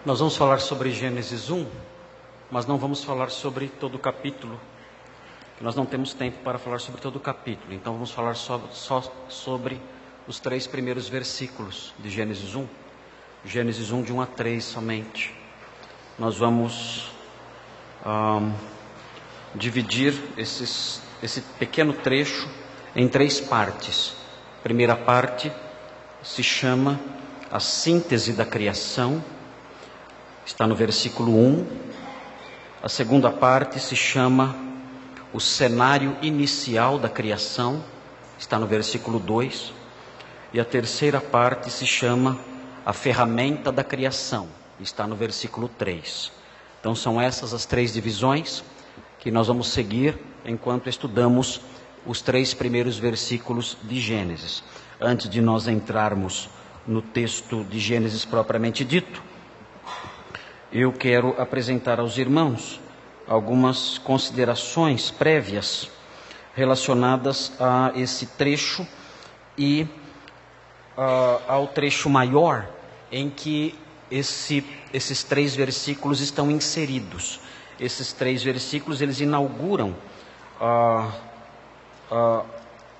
Nós vamos falar sobre Gênesis 1, mas não vamos falar sobre todo o capítulo. Nós não temos tempo para falar sobre todo o capítulo, então vamos falar só sobre os 3 primeiros versículos de Gênesis 1. Gênesis 1, de 1 a 3 somente. Nós vamos dividir esse pequeno trecho em 3 partes. A primeira parte se chama a síntese da criação, está no versículo 1. A segunda parte se chama o cenário inicial da criação, está no versículo 2. E a terceira parte se chama a ferramenta da criação, está no versículo 3. Então são essas as 3 divisões que nós vamos seguir enquanto estudamos os 3 primeiros versículos de Gênesis. Antes de nós entrarmos no texto de Gênesis propriamente dito, eu quero apresentar aos irmãos algumas considerações prévias relacionadas a esse trecho e ao trecho maior em que esses 3 versículos estão inseridos. Esses 3 versículos, eles inauguram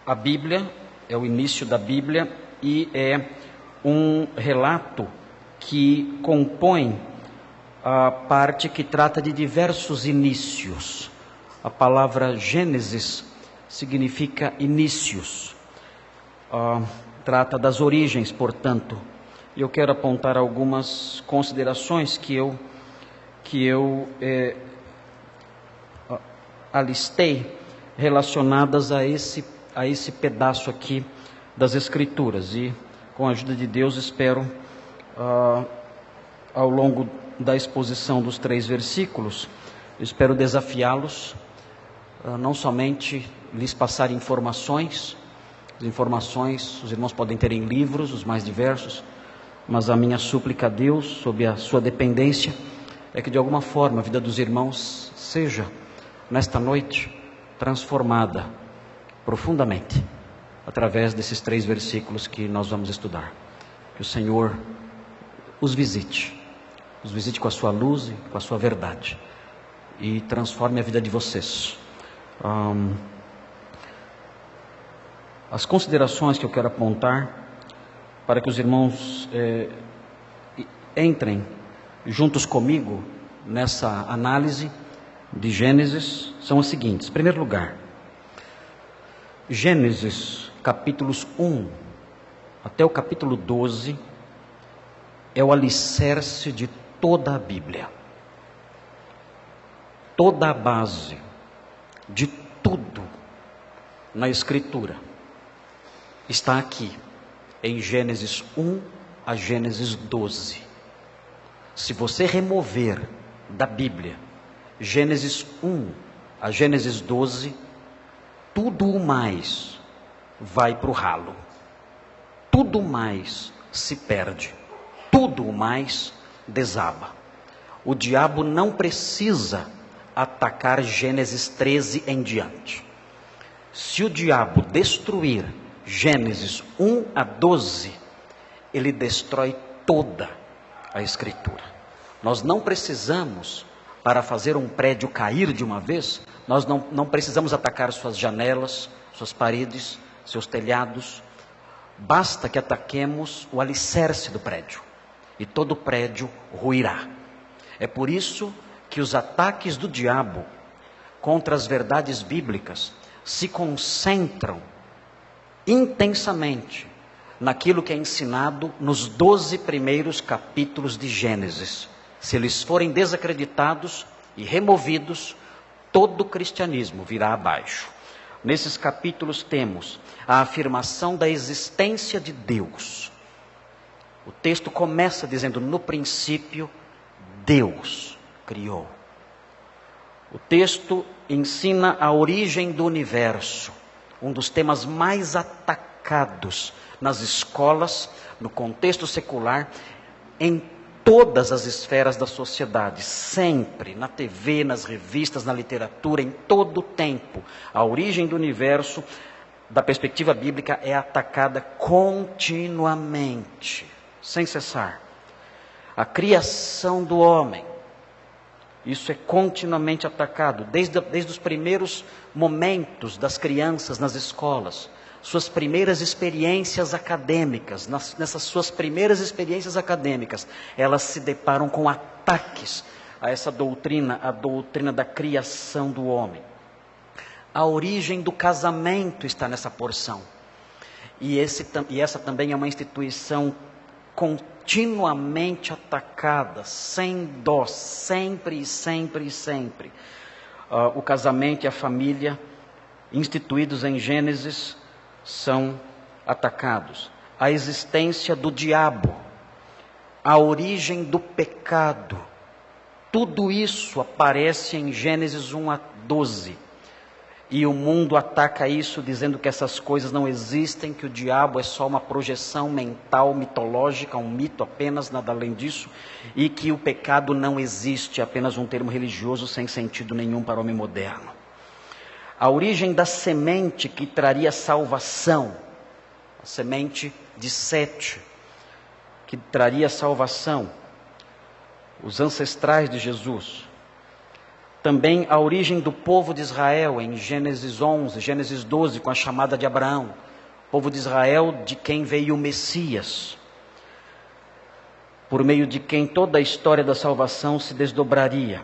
a Bíblia, é o início da Bíblia e é um relato que compõe a parte que trata de diversos inícios. A palavra Gênesis significa inícios. Trata das origens, portanto. E eu quero apontar algumas considerações que eu alistei relacionadas a esse pedaço aqui das Escrituras. E com a ajuda de Deus espero ao longo da exposição dos 3 versículos, espero desafiá-los, não somente lhes passar informações, as informações os irmãos podem ter em livros, os mais diversos, mas a minha súplica a Deus, sob a sua dependência, é que de alguma forma a vida dos irmãos seja, nesta noite, transformada profundamente, através desses 3 versículos que nós vamos estudar. Que o Senhor os visite com a sua luz e com a sua verdade, e transforme a vida de vocês. As considerações que eu quero apontar, para que os irmãos entrem juntos comigo nessa análise de Gênesis, são as seguintes. Em primeiro lugar, Gênesis capítulos 1 até o capítulo 12 é o alicerce de toda a Bíblia. Toda a base de tudo na Escritura está aqui, em Gênesis 1 a Gênesis 12. Se você remover da Bíblia Gênesis 1 a Gênesis 12, tudo o mais vai para o ralo. Tudo mais se perde. Tudo o mais desaba. O diabo não precisa atacar Gênesis 13 em diante. Se o diabo destruir Gênesis 1 a 12, ele destrói toda a Escritura. Nós não precisamos, para fazer um prédio cair de uma vez, nós não precisamos atacar suas janelas, suas paredes, seus telhados. Basta que ataquemos o alicerce do prédio, e todo o prédio ruirá. É por isso que os ataques do diabo contra as verdades bíblicas se concentram intensamente naquilo que é ensinado nos 12 primeiros capítulos de Gênesis. Se eles forem desacreditados e removidos, todo o cristianismo virá abaixo. Nesses capítulos temos a afirmação da existência de Deus. O texto começa dizendo: no princípio, Deus criou. O texto ensina a origem do universo, um dos temas mais atacados nas escolas, no contexto secular, em todas as esferas da sociedade, sempre, na TV, nas revistas, na literatura, em todo o tempo. A origem do universo, da perspectiva bíblica, é atacada continuamente, sem cessar. A criação do homem, isso é continuamente atacado, desde os primeiros momentos das crianças nas escolas, suas primeiras experiências acadêmicas, nessas suas primeiras experiências acadêmicas, elas se deparam com ataques a essa doutrina, a doutrina da criação do homem. A origem do casamento está nessa porção. E essa também é uma instituição continuamente atacada, sem dó, sempre. O casamento e a família, instituídos em Gênesis, são atacados. A existência do diabo, a origem do pecado, tudo isso aparece em Gênesis 1 a 12. E o mundo ataca isso, dizendo que essas coisas não existem, que o diabo é só uma projeção mental, mitológica, um mito apenas, nada além disso, e que o pecado não existe, é apenas um termo religioso sem sentido nenhum para o homem moderno. A origem da semente que traria salvação, a semente de Sete, que traria salvação, os ancestrais de Jesus. Também a origem do povo de Israel, em Gênesis 11, Gênesis 12, com a chamada de Abraão. Povo de Israel, de quem veio o Messias, por meio de quem toda a história da salvação se desdobraria.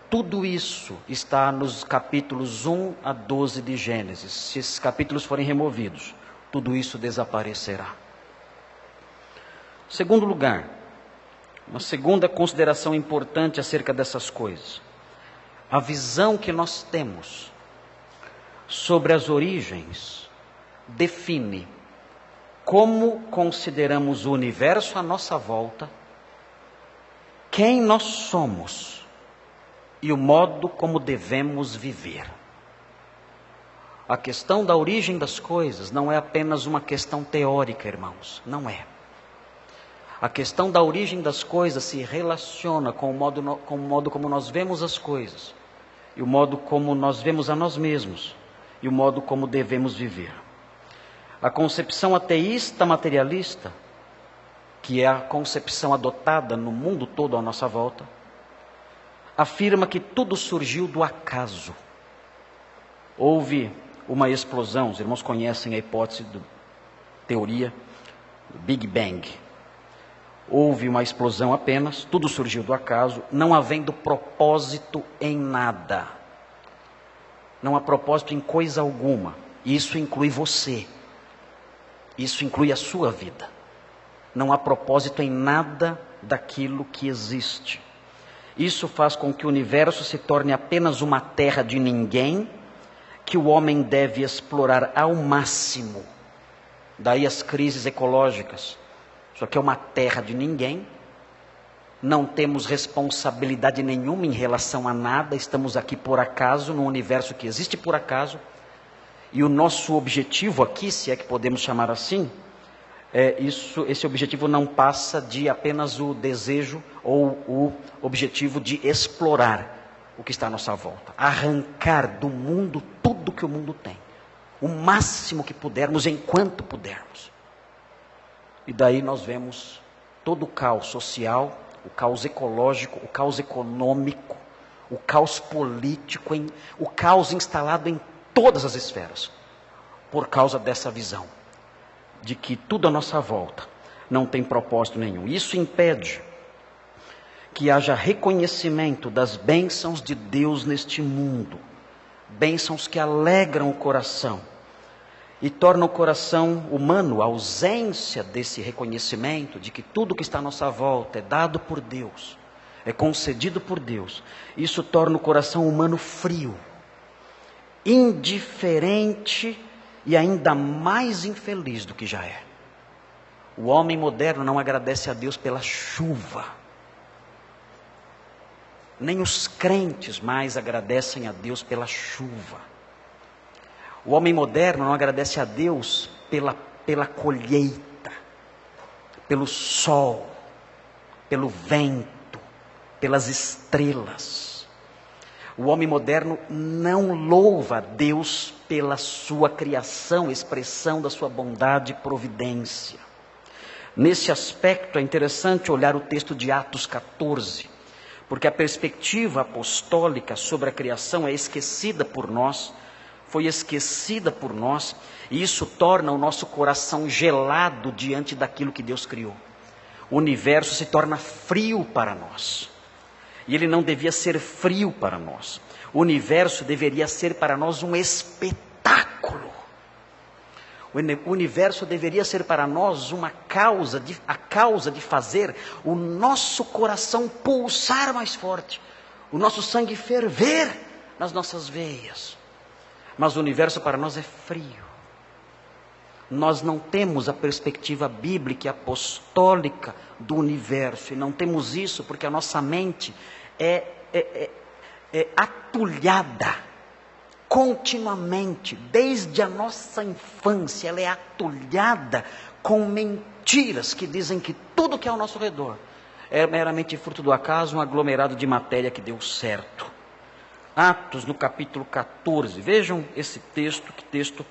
Tudo isso está nos capítulos 1 a 12 de Gênesis. Se esses capítulos forem removidos, tudo isso desaparecerá. Segundo lugar, uma segunda consideração importante acerca dessas coisas. A visão que nós temos sobre as origens define como consideramos o universo à nossa volta, quem nós somos e o modo como devemos viver. A questão da origem das coisas não é apenas uma questão teórica, irmãos, não é. A questão da origem das coisas se relaciona com o modo como nós vemos as coisas, e o modo como nós vemos a nós mesmos, e o modo como devemos viver. A concepção ateísta materialista, que é a concepção adotada no mundo todo à nossa volta, afirma que tudo surgiu do acaso. Houve uma explosão, os irmãos conhecem a hipótese da teoria do Big Bang. Houve uma explosão apenas, tudo surgiu do acaso, não havendo propósito em nada. Não há propósito em coisa alguma. Isso inclui você. Isso inclui a sua vida. Não há propósito em nada daquilo que existe. Isso faz com que o universo se torne apenas uma terra de ninguém, que o homem deve explorar ao máximo. Daí as crises ecológicas. Isso aqui é uma terra de ninguém, não temos responsabilidade nenhuma em relação a nada, estamos aqui por acaso, num universo que existe por acaso, e o nosso objetivo aqui, se é que podemos chamar assim, esse objetivo não passa de apenas o desejo ou o objetivo de explorar o que está à nossa volta, arrancar do mundo tudo que o mundo tem, o máximo que pudermos, enquanto pudermos. E daí nós vemos todo o caos social, o caos ecológico, o caos econômico, o caos político, o caos instalado em todas as esferas, por causa dessa visão, de que tudo à nossa volta não tem propósito nenhum. Isso impede que haja reconhecimento das bênçãos de Deus neste mundo, bênçãos que alegram o coração, e torna o coração humano, a ausência desse reconhecimento de que tudo que está à nossa volta é dado por Deus, é concedido por Deus. Isso torna o coração humano frio, indiferente e ainda mais infeliz do que já é. O homem moderno não agradece a Deus pela chuva. Nem os crentes mais agradecem a Deus pela chuva. O homem moderno não agradece a Deus pela colheita, pelo sol, pelo vento, pelas estrelas. O homem moderno não louva a Deus pela sua criação, expressão da sua bondade e providência. Nesse aspecto é interessante olhar o texto de Atos 14, porque a perspectiva apostólica sobre a criação é esquecida por nós, foi esquecida por nós, e isso torna o nosso coração gelado diante daquilo que Deus criou. O universo se torna frio para nós, e ele não devia ser frio para nós. O universo deveria ser para nós um espetáculo. O universo deveria ser para nós a causa de fazer o nosso coração pulsar mais forte, o nosso sangue ferver nas nossas veias. Mas o universo para nós é frio. Nós não temos a perspectiva bíblica e apostólica do universo, e não temos isso porque a nossa mente é atulhada continuamente, desde a nossa infância, ela é atulhada com mentiras que dizem que tudo que é ao nosso redor é meramente fruto do acaso, um aglomerado de matéria que deu certo. Atos, no capítulo 14, vejam esse texto, que texto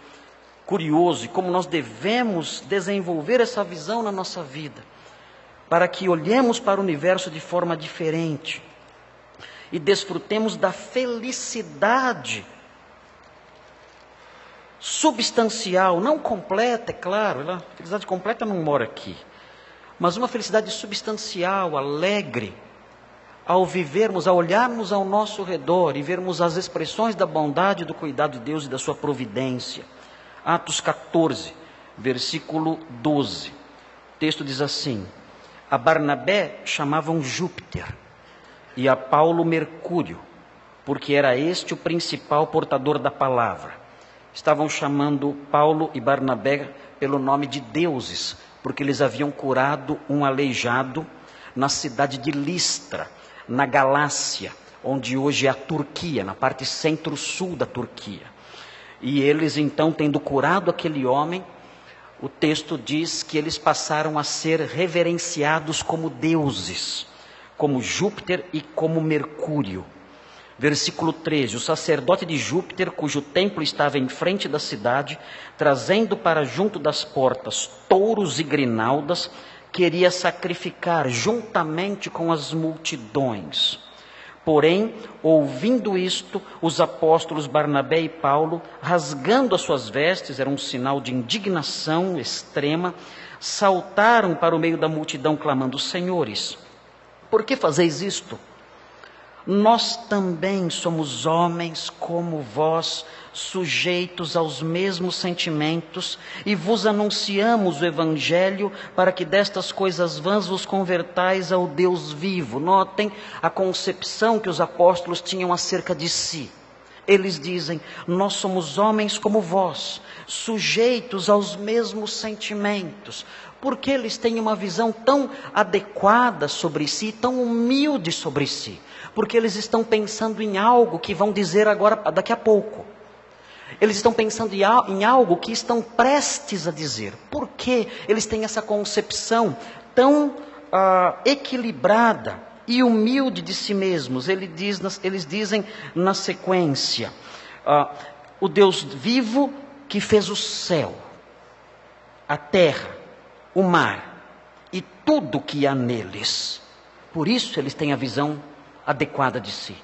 curioso, e como nós devemos desenvolver essa visão na nossa vida, para que olhemos para o universo de forma diferente, e desfrutemos da felicidade substancial, não completa, é claro, a felicidade completa não mora aqui, mas uma felicidade substancial, alegre, ao vivermos, ao olharmos ao nosso redor e vermos as expressões da bondade e do cuidado de Deus e da sua providência. Atos 14, versículo 12, o texto diz assim: a Barnabé chamavam Júpiter e a Paulo Mercúrio, porque era este o principal portador da palavra. Estavam chamando Paulo e Barnabé pelo nome de deuses, porque eles haviam curado um aleijado na cidade de Listra, na Galácia, onde hoje é a Turquia, na parte centro-sul da Turquia. E eles então, tendo curado aquele homem, o texto diz que eles passaram a ser reverenciados como deuses, como Júpiter e como Mercúrio. Versículo 13, o sacerdote de Júpiter, cujo templo estava em frente da cidade, trazendo para junto das portas touros e grinaldas, queria sacrificar juntamente com as multidões. Porém, ouvindo isto, os apóstolos Barnabé e Paulo, rasgando as suas vestes, era um sinal de indignação extrema, saltaram para o meio da multidão, clamando: senhores, por que fazeis isto? Nós também somos homens como vós, sujeitos aos mesmos sentimentos, e vos anunciamos o Evangelho para que destas coisas vãs vos convertais ao Deus vivo. Notem a concepção que os apóstolos tinham acerca de si. Eles dizem: nós somos homens como vós, sujeitos aos mesmos sentimentos. Porque eles têm uma visão tão adequada sobre si, tão humilde sobre si? Porque eles estão pensando em algo que vão dizer agora, daqui a pouco. Eles estão pensando em algo que estão prestes a dizer. Por que eles têm essa concepção tão equilibrada e humilde de si mesmos? Eles dizem na sequência: o Deus vivo que fez o céu, a terra, o mar e tudo que há neles. Por isso eles têm a visão adequada de si.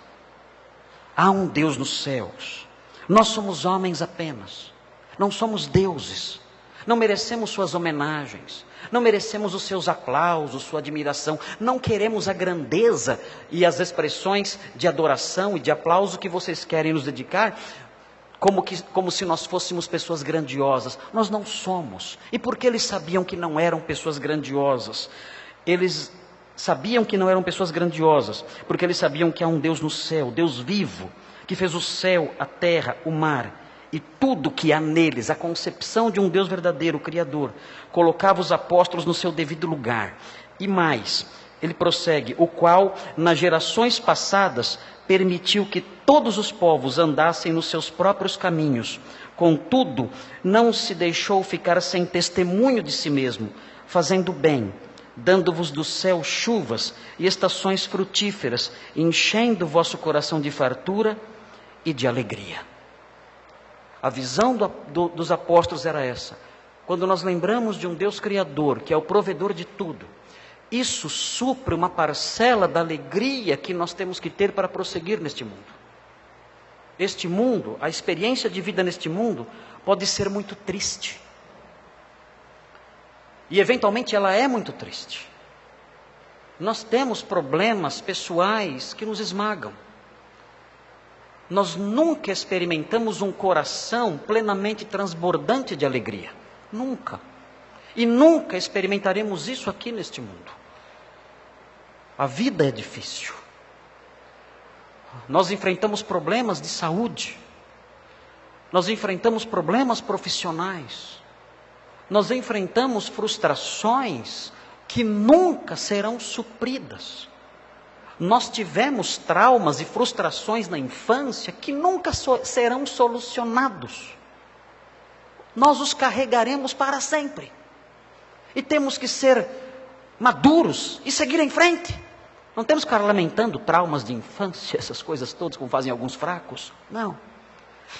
Há um Deus nos céus. Nós somos homens apenas, não somos deuses. Não merecemos suas homenagens, não merecemos os seus aplausos, sua admiração. Não queremos a grandeza e as expressões de adoração e de aplauso que vocês querem nos dedicar, como se nós fôssemos pessoas grandiosas. Nós não somos. E porque eles sabiam que não eram pessoas grandiosas? Eles sabiam que não eram pessoas grandiosas, porque eles sabiam que há um Deus no céu, Deus vivo, que fez o céu, a terra, o mar e tudo que há neles. A concepção de um Deus verdadeiro, Criador, colocava os apóstolos no seu devido lugar. E mais, ele prossegue: o qual, nas gerações passadas, permitiu que todos os povos andassem nos seus próprios caminhos. Contudo, não se deixou ficar sem testemunho de si mesmo, fazendo bem, dando-vos do céu chuvas e estações frutíferas, enchendo o vosso coração de fartura e de alegria. A visão dos apóstolos era essa: quando nós lembramos de um Deus Criador, que é o provedor de tudo, isso supre uma parcela da alegria que nós temos que ter para prosseguir neste mundo. Este mundo, a experiência de vida neste mundo, pode ser muito triste. E eventualmente ela é muito triste. Nós temos problemas pessoais que nos esmagam. Nós nunca experimentamos um coração plenamente transbordante de alegria. Nunca. E nunca experimentaremos isso aqui neste mundo. A vida é difícil. Nós enfrentamos problemas de saúde. Nós enfrentamos problemas profissionais. Nós enfrentamos frustrações que nunca serão supridas. Nós tivemos traumas e frustrações na infância que nunca serão solucionados. Nós os carregaremos para sempre. E temos que ser maduros e seguir em frente. Não temos que ficar lamentando traumas de infância, essas coisas todas, como fazem alguns fracos. Não.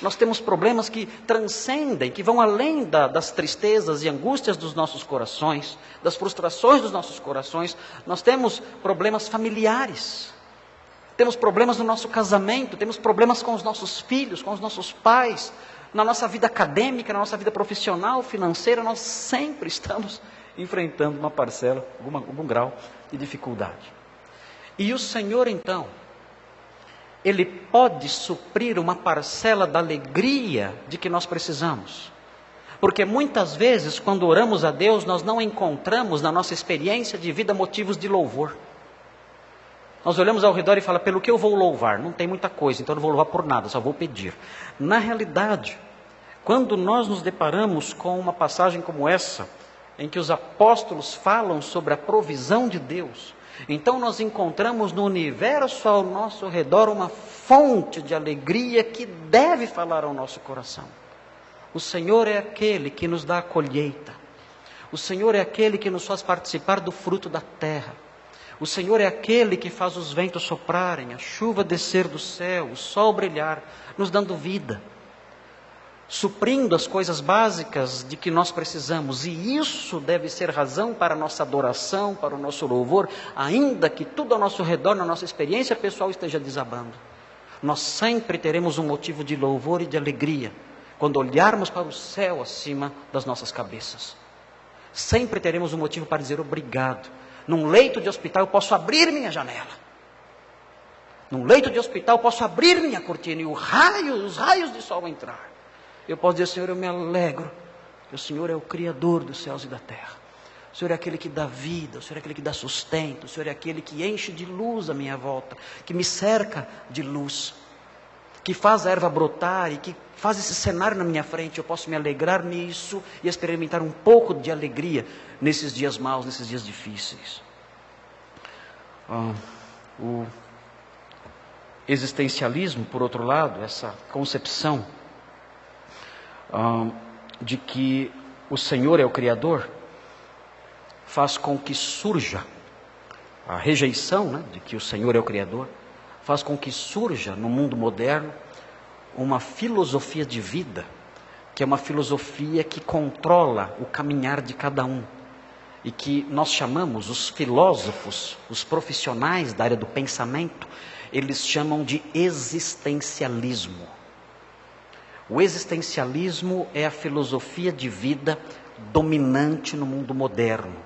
Nós temos problemas que transcendem, que vão além das tristezas e angústias dos nossos corações, das frustrações dos nossos corações. Nós temos problemas familiares, temos problemas no nosso casamento, temos problemas com os nossos filhos, com os nossos pais, na nossa vida acadêmica, na nossa vida profissional, financeira. Nós sempre estamos enfrentando uma parcela, algum grau de dificuldade. E o Senhor então, Ele pode suprir uma parcela da alegria de que nós precisamos. Porque muitas vezes, quando oramos a Deus, nós não encontramos na nossa experiência de vida motivos de louvor. Nós olhamos ao redor e falamos, pelo que eu vou louvar? Não tem muita coisa, então eu não vou louvar por nada, só vou pedir. Na realidade, quando nós nos deparamos com uma passagem como essa, em que os apóstolos falam sobre a provisão de Deus, então nós encontramos no universo ao nosso redor uma fonte de alegria que deve falar ao nosso coração. O Senhor é aquele que nos dá a colheita. O Senhor é aquele que nos faz participar do fruto da terra. O Senhor é aquele que faz os ventos soprarem, a chuva descer do céu, o sol brilhar, nos dando vida, suprindo as coisas básicas de que nós precisamos. E isso deve ser razão para a nossa adoração, para o nosso louvor, ainda que tudo ao nosso redor, na nossa experiência pessoal, esteja desabando. Nós sempre teremos um motivo de louvor e de alegria quando olharmos para o céu acima das nossas cabeças. Sempre teremos um motivo para dizer obrigado. Num leito de hospital eu posso abrir minha janela. Num leito de hospital eu posso abrir minha cortina e os raios de sol entrar. Eu posso dizer, Senhor, eu me alegro, que o Senhor é o Criador dos céus e da terra. O Senhor é aquele que dá vida, o Senhor é aquele que dá sustento, o Senhor é aquele que enche de luz a minha volta, que me cerca de luz, que faz a erva brotar e que faz esse cenário na minha frente. Eu posso me alegrar nisso e experimentar um pouco de alegria nesses dias maus, nesses dias difíceis. O existencialismo, por outro lado, essa concepção de que o Senhor é o Criador, faz com que surja a rejeição, de que o Senhor é o Criador, faz com que surja no mundo moderno uma filosofia de vida, que é uma filosofia que controla o caminhar de cada um, e que nós chamamos, os filósofos, os profissionais da área do pensamento, eles chamam de existencialismo. O existencialismo é a filosofia de vida dominante no mundo moderno.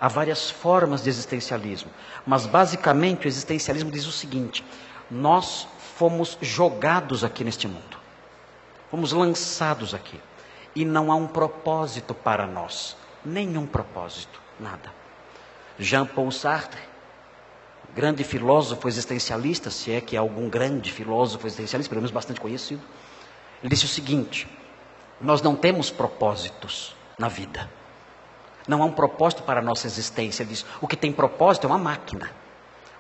Há várias formas de existencialismo, mas basicamente o existencialismo diz o seguinte: nós fomos jogados aqui neste mundo, fomos lançados aqui, e não há um propósito para nós, nenhum propósito, nada. Jean-Paul Sartre, grande filósofo existencialista, se é que há algum grande filósofo existencialista, pelo menos bastante conhecido, ele disse o seguinte: nós não temos propósitos na vida. Não há um propósito para a nossa existência. Ele diz, o que tem propósito é uma máquina.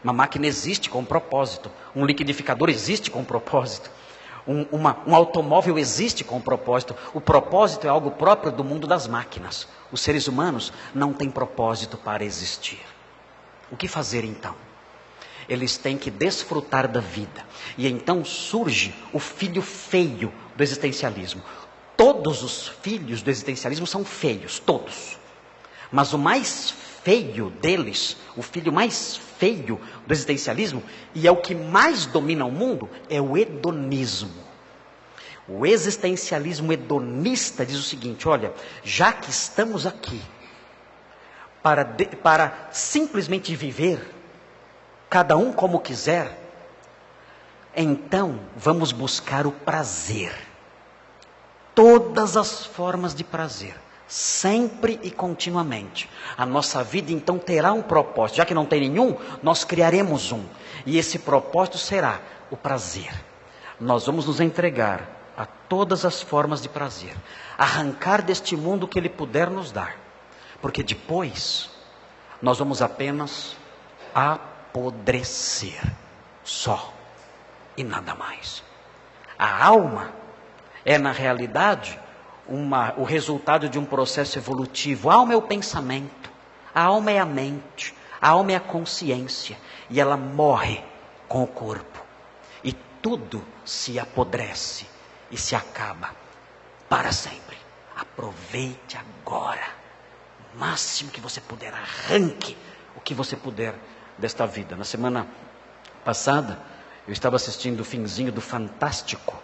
Uma máquina existe com um propósito. Um liquidificador existe com um propósito. Um automóvel existe com um propósito. O propósito é algo próprio do mundo das máquinas. Os seres humanos não têm propósito para existir. O que fazer então? Eles têm que desfrutar da vida. E então surge o filho feio do existencialismo. Todos os filhos do existencialismo são feios, todos. Mas o mais feio deles, o filho mais feio do existencialismo, e é o que mais domina o mundo, é o hedonismo. O existencialismo hedonista diz o seguinte: olha, já que estamos aqui para simplesmente viver, cada um como quiser, então vamos buscar o prazer. Todas as formas de prazer, sempre e continuamente. A nossa vida então terá um propósito. Já que não tem nenhum, nós criaremos um. E esse propósito será o prazer. Nós vamos nos entregar a todas as formas de prazer, arrancar deste mundo o que Ele puder nos dar, porque depois nós vamos apenas apodrecer, só e nada mais. A alma é, na realidade, o resultado de um processo evolutivo. A alma é o pensamento, a alma é a mente, a alma é a consciência, e ela morre com o corpo, e tudo se apodrece e se acaba para sempre. Aproveite agora, o máximo que você puder, arranque o que você puder desta vida. Na semana passada, eu estava assistindo o finzinho do Fantástico.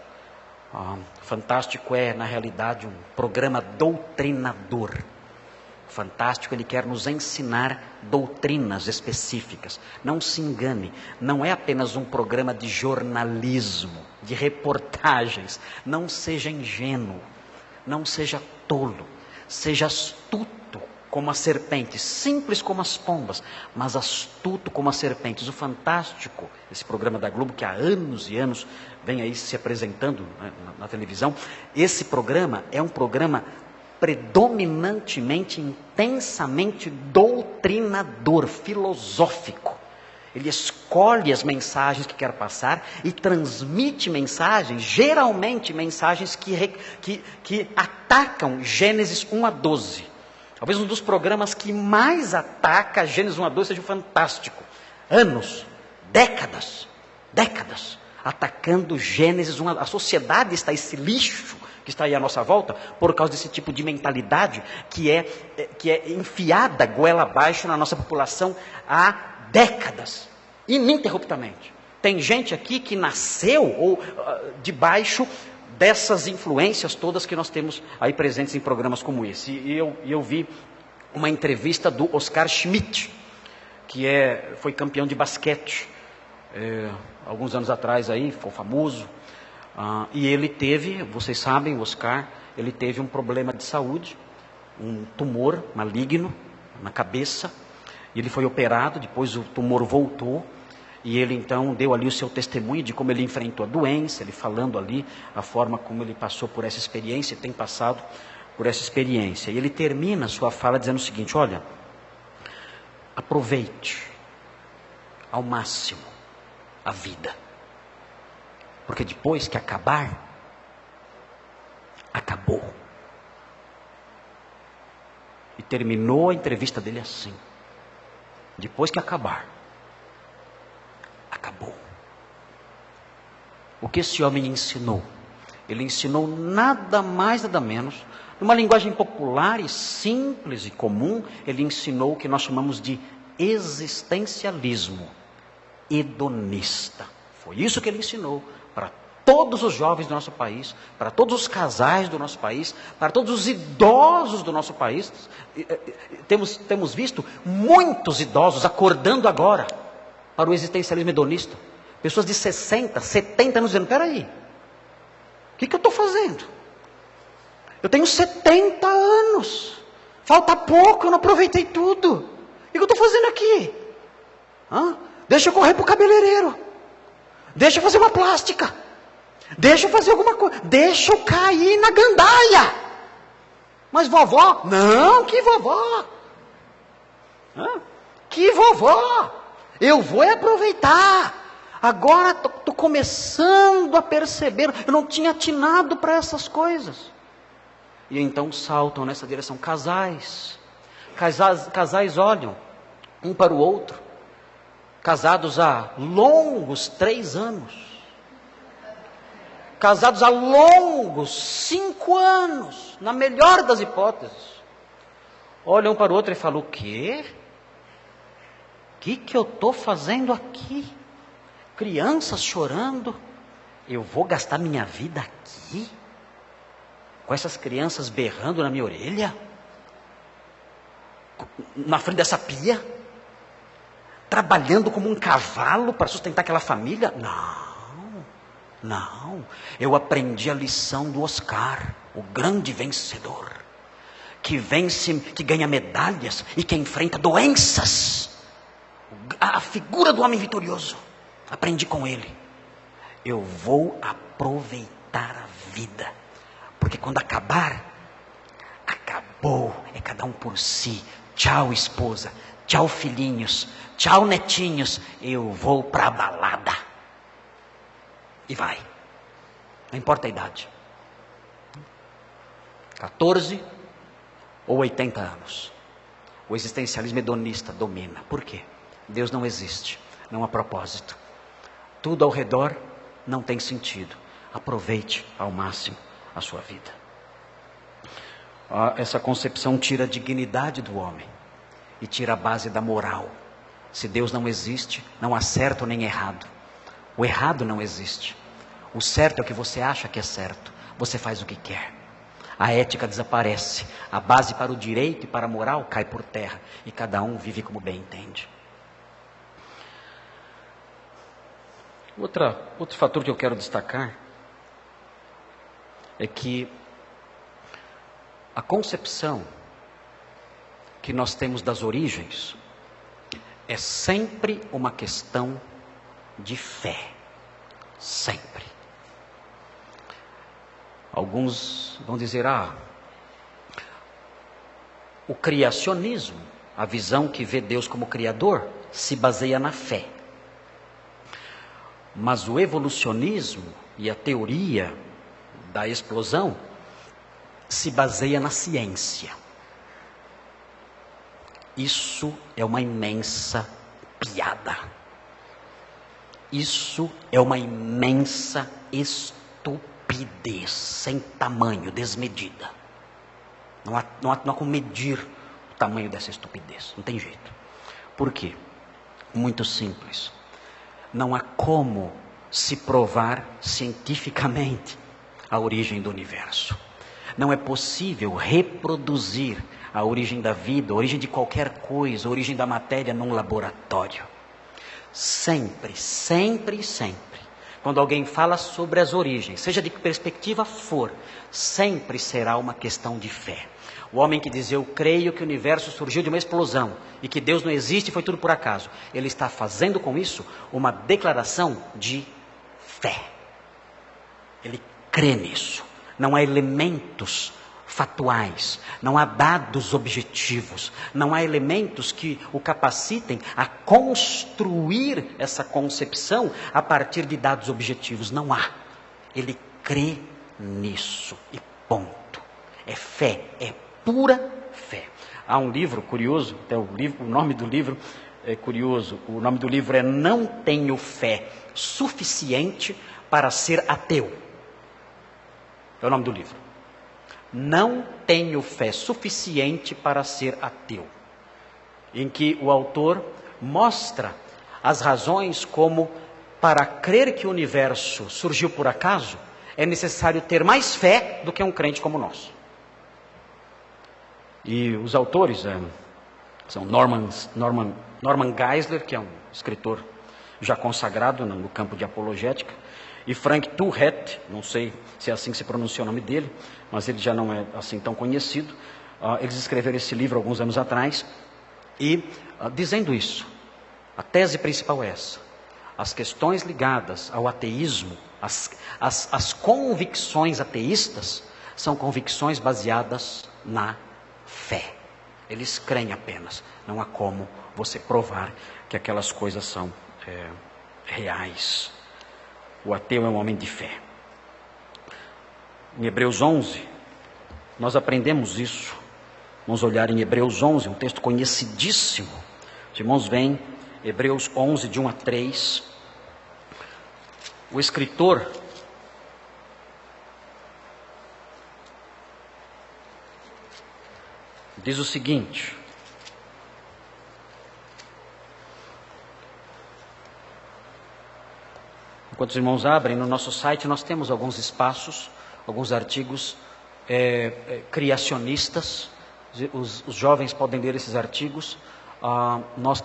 Fantástico é, na realidade, um programa doutrinador. O Fantástico, ele quer nos ensinar doutrinas específicas. Não se engane, não é apenas um programa de jornalismo, de reportagens. Não seja ingênuo, não seja tolo, seja astuto como as serpentes, simples como as pombas, mas astuto como as serpentes. O Fantástico, esse programa da Globo que há anos e anos vem aí se apresentando, né, na televisão, esse programa é um programa predominantemente, intensamente doutrinador, filosófico. Ele escolhe as mensagens que quer passar e transmite mensagens, geralmente mensagens que atacam Gênesis 1 a 12. Talvez um dos programas que mais ataca Gênesis 1 a 12 seja o Fantástico. Anos, décadas, atacando Gênesis 1 a 12. A sociedade está, esse lixo que está aí à nossa volta, por causa desse tipo de mentalidade que é enfiada goela abaixo na nossa população há décadas, ininterruptamente. Tem gente aqui que nasceu debaixo dessas influências todas que nós temos aí presentes em programas como esse. E eu vi uma entrevista do Oscar Schmidt, que foi campeão de basquete, alguns anos atrás aí, ficou famoso. E ele teve, vocês sabem, o Oscar, ele teve um problema de saúde, um tumor maligno na cabeça. Ele foi operado, depois o tumor voltou. E ele então deu ali o seu testemunho de como ele enfrentou a doença, ele falando ali a forma como ele passou por essa experiência, tem passado por essa experiência. E ele termina a sua fala dizendo o seguinte: olha, aproveite ao máximo a vida, porque depois que acabar, acabou. E terminou a entrevista dele assim: depois que acabar, acabou. O que esse homem ensinou? Ele ensinou nada mais, nada menos, numa linguagem popular e simples e comum, ele ensinou o que nós chamamos de existencialismo hedonista. Foi isso que ele ensinou para todos os jovens do nosso país, para todos os casais do nosso país, para todos os idosos do nosso país. Temos visto muitos idosos acordando agora para o existencialismo hedonista. Pessoas de 60, 70 anos dizendo: peraí, o que eu estou fazendo? Eu tenho 70 anos, falta pouco, eu não aproveitei tudo. O que eu estou fazendo aqui? Deixa eu correr para o cabeleireiro, deixa eu fazer uma plástica, deixa eu fazer alguma coisa, deixa eu cair na gandaia. Mas vovó? Não, que vovó? Que vovó? Eu vou aproveitar. Agora estou começando a perceber. Eu não tinha atinado para essas coisas. E então saltam nessa direção. Casais olham um para o outro, casados há longos 3 anos. casados há longos 5 anos, na melhor das hipóteses, olham um para o outro e falam: o quê? O que eu estou fazendo aqui? Crianças chorando, eu vou gastar minha vida aqui? Com essas crianças berrando na minha orelha? Na frente dessa pia? Trabalhando como um cavalo para sustentar aquela família? Não. Eu aprendi a lição do Oscar, o grande vencedor, que vence, que ganha medalhas e que enfrenta doenças. A figura do homem vitorioso. Aprendi com ele. Eu vou aproveitar a vida, porque quando acabar, acabou. É cada um por si. Tchau, esposa. Tchau, filhinhos. Tchau, netinhos. Eu vou para a balada. E vai. Não importa a idade. 14 ou 80 anos. O existencialismo hedonista domina. Por quê? Deus não existe. Não há propósito. Tudo ao redor não tem sentido. Aproveite ao máximo a sua vida. Essa concepção tira a dignidade do homem e tira a base da moral. Se Deus não existe, não há certo nem errado. O errado não existe. O certo é o que você acha que é certo. Você faz o que quer. A ética desaparece. A base para o direito e para a moral cai por terra. E cada um vive como bem entende. Outro fator que eu quero destacar é que a concepção que nós temos das origens é sempre uma questão de fé. Sempre. Alguns vão dizer: o criacionismo, a visão que vê Deus como criador, se baseia na fé. Mas o evolucionismo e a teoria da explosão se baseia na ciência. Isso é uma imensa piada. Isso é uma imensa estupidez, sem tamanho, desmedida. Não há como medir o tamanho dessa estupidez, não tem jeito. Por quê? Muito simples. Não há como se provar cientificamente a origem do universo. Não é possível reproduzir a origem da vida, a origem de qualquer coisa, a origem da matéria num laboratório. Sempre, quando alguém fala sobre as origens, seja de que perspectiva for, sempre será uma questão de fé. O homem que diz: eu creio que o universo surgiu de uma explosão e que Deus não existe e foi tudo por acaso, ele está fazendo com isso uma declaração de fé. Ele crê nisso. Não há elementos fatuais, não há dados objetivos, não há elementos que o capacitem a construir essa concepção a partir de dados objetivos. Não há. Ele crê nisso e ponto. É fé, é pura fé. Há um livro curioso, até o nome do livro é curioso. O nome do livro é Não Tenho Fé Suficiente para Ser Ateu. É o nome do livro. Não tenho fé suficiente para ser ateu. Em que o autor mostra as razões como, para crer que o universo surgiu por acaso, é necessário ter mais fé do que um crente como nós. E os autores são Norman Geisler, que é um escritor já consagrado no campo de apologética, e Frank Turret, não sei se é assim que se pronuncia o nome dele, mas ele já não é assim tão conhecido. Eles escreveram esse livro alguns anos atrás, e dizendo isso, a tese principal é essa: as questões ligadas ao ateísmo, as convicções ateístas, são convicções baseadas na fé. Eles creem apenas, não há como você provar que aquelas coisas são reais. O ateu é um homem de fé. Em Hebreus 11, nós aprendemos isso. Vamos olhar em Hebreus 11, um texto conhecidíssimo. Os irmãos veem, Hebreus 11, de 1 a 3. O escritor diz o seguinte: enquanto os irmãos abrem, no nosso site nós temos alguns espaços, alguns artigos criacionistas. Os jovens podem ler esses artigos. Nós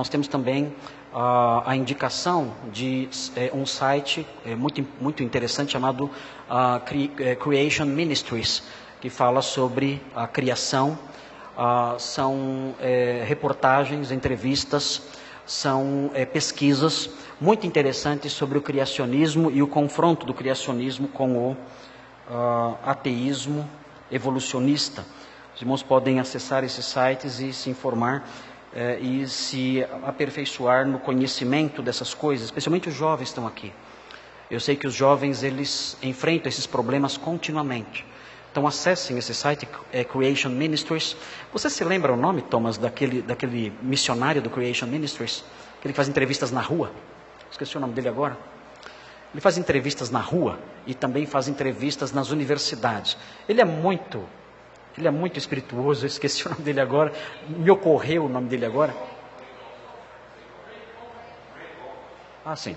temos também a indicação de um site muito interessante chamado Creation Ministries, que fala sobre a criação. São reportagens, entrevistas, são pesquisas muito interessantes sobre o criacionismo e o confronto do criacionismo com o ateísmo evolucionista. Os irmãos podem acessar esses sites e se informar e se aperfeiçoar no conhecimento dessas coisas, especialmente os jovens estão aqui. Eu sei que os jovens, eles enfrentam esses problemas continuamente. Então acessem esse site, Creation Ministries. Você se lembra o nome, Thomas, daquele missionário do Creation Ministries? Aquele que faz entrevistas na rua? Esqueci o nome dele agora. Ele faz entrevistas na rua e também faz entrevistas nas universidades. Ele é muito espirituoso, eu esqueci o nome dele agora, me ocorreu o nome dele agora. Sim.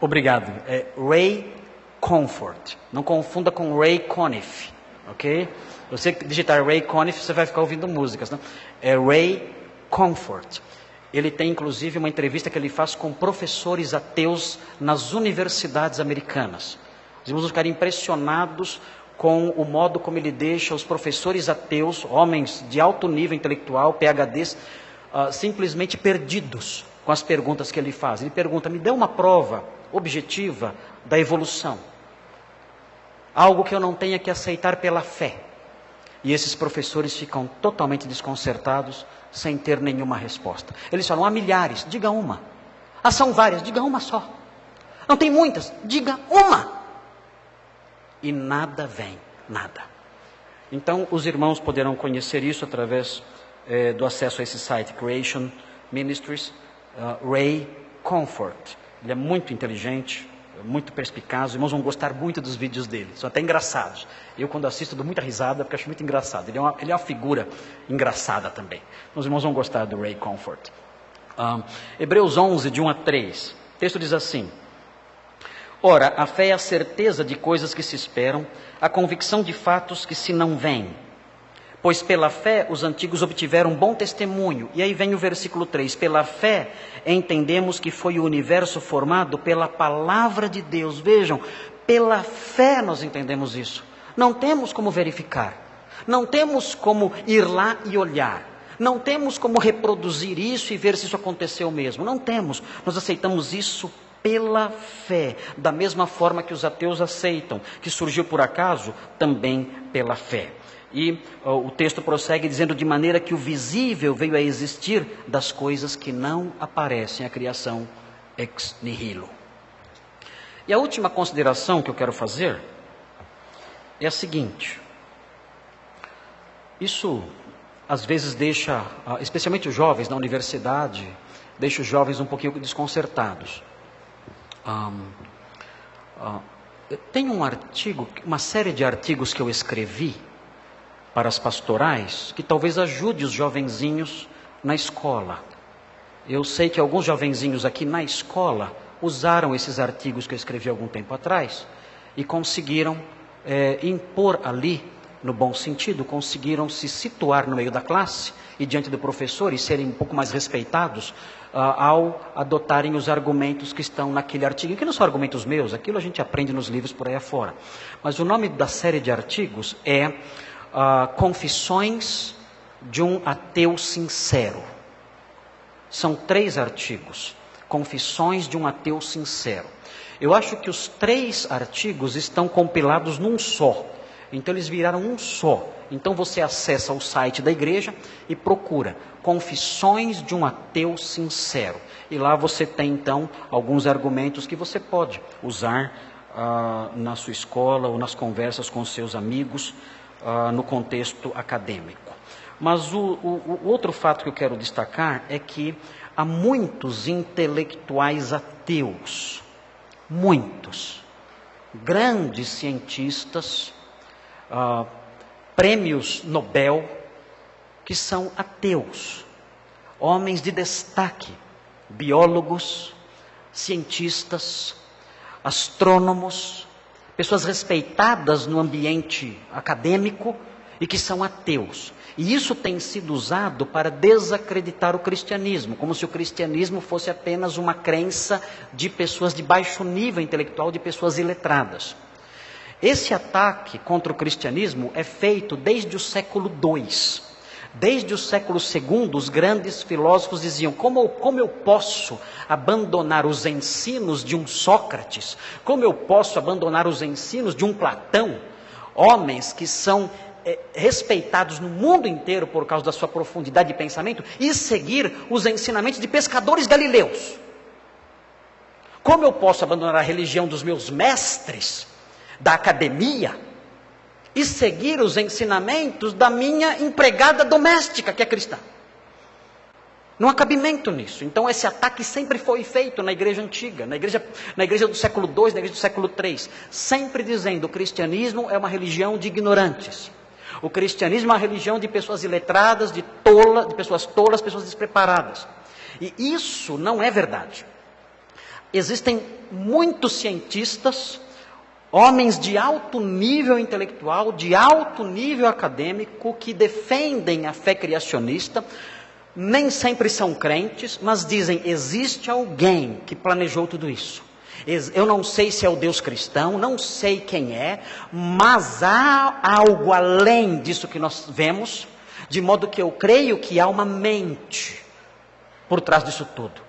Obrigado. Ray Comfort. Não confunda com Ray Conniff, ok? Você digitar Ray Conniff, você vai ficar ouvindo músicas, não? É Ray Comfort. Ele tem, inclusive, uma entrevista que ele faz com professores ateus nas universidades americanas. Os irmãos vão ficar impressionados com o modo como ele deixa os professores ateus, homens de alto nível intelectual, PhDs, simplesmente perdidos com as perguntas que ele faz. Ele pergunta: me dê uma prova objetiva da evolução. Algo que eu não tenha que aceitar pela fé. E esses professores ficam totalmente desconcertados, sem ter nenhuma resposta. Eles falam: há milhares, diga uma. São várias, diga uma só. Não tem muitas, diga uma. E nada vem, nada. Então, os irmãos poderão conhecer isso através do acesso a esse site, Creation Ministries, Ray Comfort. Ele é muito inteligente, muito perspicaz, os irmãos vão gostar muito dos vídeos dele, são até engraçados. Eu, quando assisto, dou muita risada, porque acho muito engraçado. Ele é uma figura engraçada também. Os irmãos vão gostar do Ray Comfort. Hebreus 11, de 1 a 3. O texto diz assim: ora, a fé é a certeza de coisas que se esperam, a convicção de fatos que se não veem. Pois pela fé os antigos obtiveram bom testemunho. E aí vem o versículo 3. Pela fé entendemos que foi o universo formado pela palavra de Deus. Vejam, pela fé nós entendemos isso. Não temos como verificar. Não temos como ir lá e olhar. Não temos como reproduzir isso e ver se isso aconteceu mesmo. Não temos. Nós aceitamos isso pela fé, da mesma forma que os ateus aceitam, que surgiu por acaso, também pela fé. E o texto prossegue dizendo: de maneira que o visível veio a existir das coisas que não aparecem, a criação ex nihilo. E a última consideração que eu quero fazer é a seguinte: isso às vezes deixa, especialmente os jovens na universidade, deixa os jovens um pouquinho desconcertados. Tem um artigo, uma série de artigos que eu escrevi para as pastorais, que talvez ajude os jovenzinhos na escola. Eu sei que alguns jovenzinhos aqui na escola usaram esses artigos que eu escrevi há algum tempo atrás e conseguiram impor ali, no bom sentido, conseguiram se situar no meio da classe e diante do professor e serem um pouco mais respeitados ao adotarem os argumentos que estão naquele artigo, que não são argumentos meus, aquilo a gente aprende nos livros por aí afora. Mas o nome da série de artigos é Confissões de um Ateu Sincero. São 3 artigos. Confissões de um Ateu Sincero. Eu acho que os 3 artigos estão compilados num só. Então eles viraram um só. Então você acessa o site da igreja e procura Confissões de um Ateu Sincero. E lá você tem então alguns argumentos que você pode usar na sua escola ou nas conversas com seus amigos, no contexto acadêmico. Mas o outro fato que eu quero destacar é que há muitos intelectuais ateus, muitos, grandes cientistas, prêmios Nobel, que são ateus, homens de destaque, biólogos, cientistas, astrônomos, pessoas respeitadas no ambiente acadêmico e que são ateus. E isso tem sido usado para desacreditar o cristianismo, como se o cristianismo fosse apenas uma crença de pessoas de baixo nível intelectual, de pessoas iletradas. Esse ataque contra o cristianismo é feito desde o século II. Desde o século II, os grandes filósofos diziam: como eu posso abandonar os ensinos de um Sócrates? Como eu posso abandonar os ensinos de um Platão? Homens que são respeitados no mundo inteiro por causa da sua profundidade de pensamento, e seguir os ensinamentos de pescadores galileus. Como eu posso abandonar a religião dos meus mestres, da academia, e seguir os ensinamentos da minha empregada doméstica, que é cristã? Não há cabimento nisso. Então esse ataque sempre foi feito na igreja antiga, na igreja do século II, na igreja do século III, sempre dizendo: o cristianismo é uma religião de ignorantes. O cristianismo é uma religião de pessoas iletradas, de pessoas tolas, pessoas despreparadas. E isso não é verdade. Existem muitos cientistas, homens de alto nível intelectual, de alto nível acadêmico, que defendem a fé criacionista. Nem sempre são crentes, mas dizem: existe alguém que planejou tudo isso. Eu não sei se é o Deus cristão, não sei quem é, mas há algo além disso que nós vemos, de modo que eu creio que há uma mente por trás disso tudo.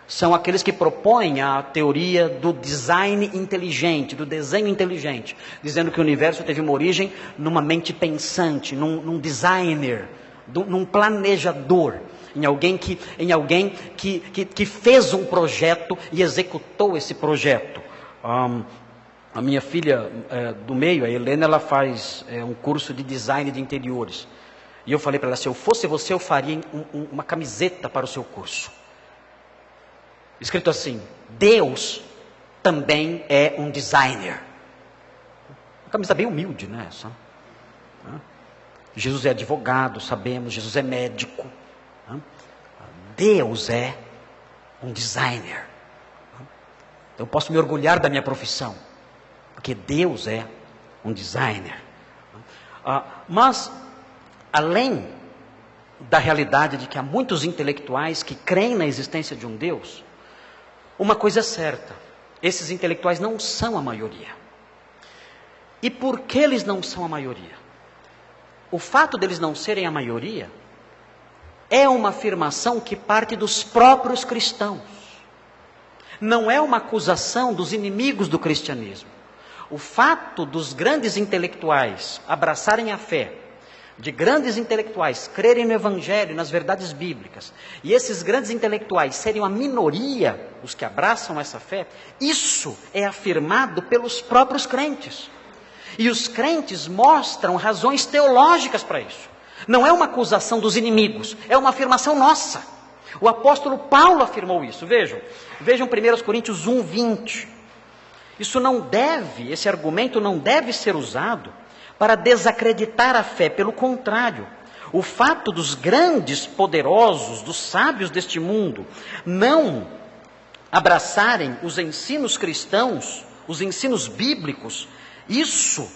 São aqueles que propõem a teoria do design inteligente, do desenho inteligente, dizendo que o universo teve uma origem numa mente pensante, num designer, num planejador, em alguém que fez um projeto e executou esse projeto. A minha filha do meio, a Helena, ela faz um curso de design de interiores. E eu falei para ela: se eu fosse você, eu faria uma camiseta para o seu curso, escrito assim: Deus também é um designer. Uma camisa bem humilde, né? Essa. Jesus é advogado, sabemos, Jesus é médico. Deus é um designer. Eu posso me orgulhar da minha profissão, porque Deus é um designer. Mas, além da realidade de que há muitos intelectuais que creem na existência de um Deus, uma coisa é certa: esses intelectuais não são a maioria. E por que eles não são a maioria? O fato deles não serem a maioria é uma afirmação que parte dos próprios cristãos. Não é uma acusação dos inimigos do cristianismo. O fato dos grandes intelectuais abraçarem a fé, de grandes intelectuais crerem no Evangelho, nas verdades bíblicas, e esses grandes intelectuais serem a minoria, os que abraçam essa fé, isso é afirmado pelos próprios crentes. E os crentes mostram razões teológicas para isso. Não é uma acusação dos inimigos, é uma afirmação nossa. O apóstolo Paulo afirmou isso. Vejam 1 Coríntios 1:20. Esse argumento não deve ser usado para desacreditar a fé. Pelo contrário, o fato dos grandes poderosos, dos sábios deste mundo, não abraçarem os ensinos cristãos, os ensinos bíblicos, isso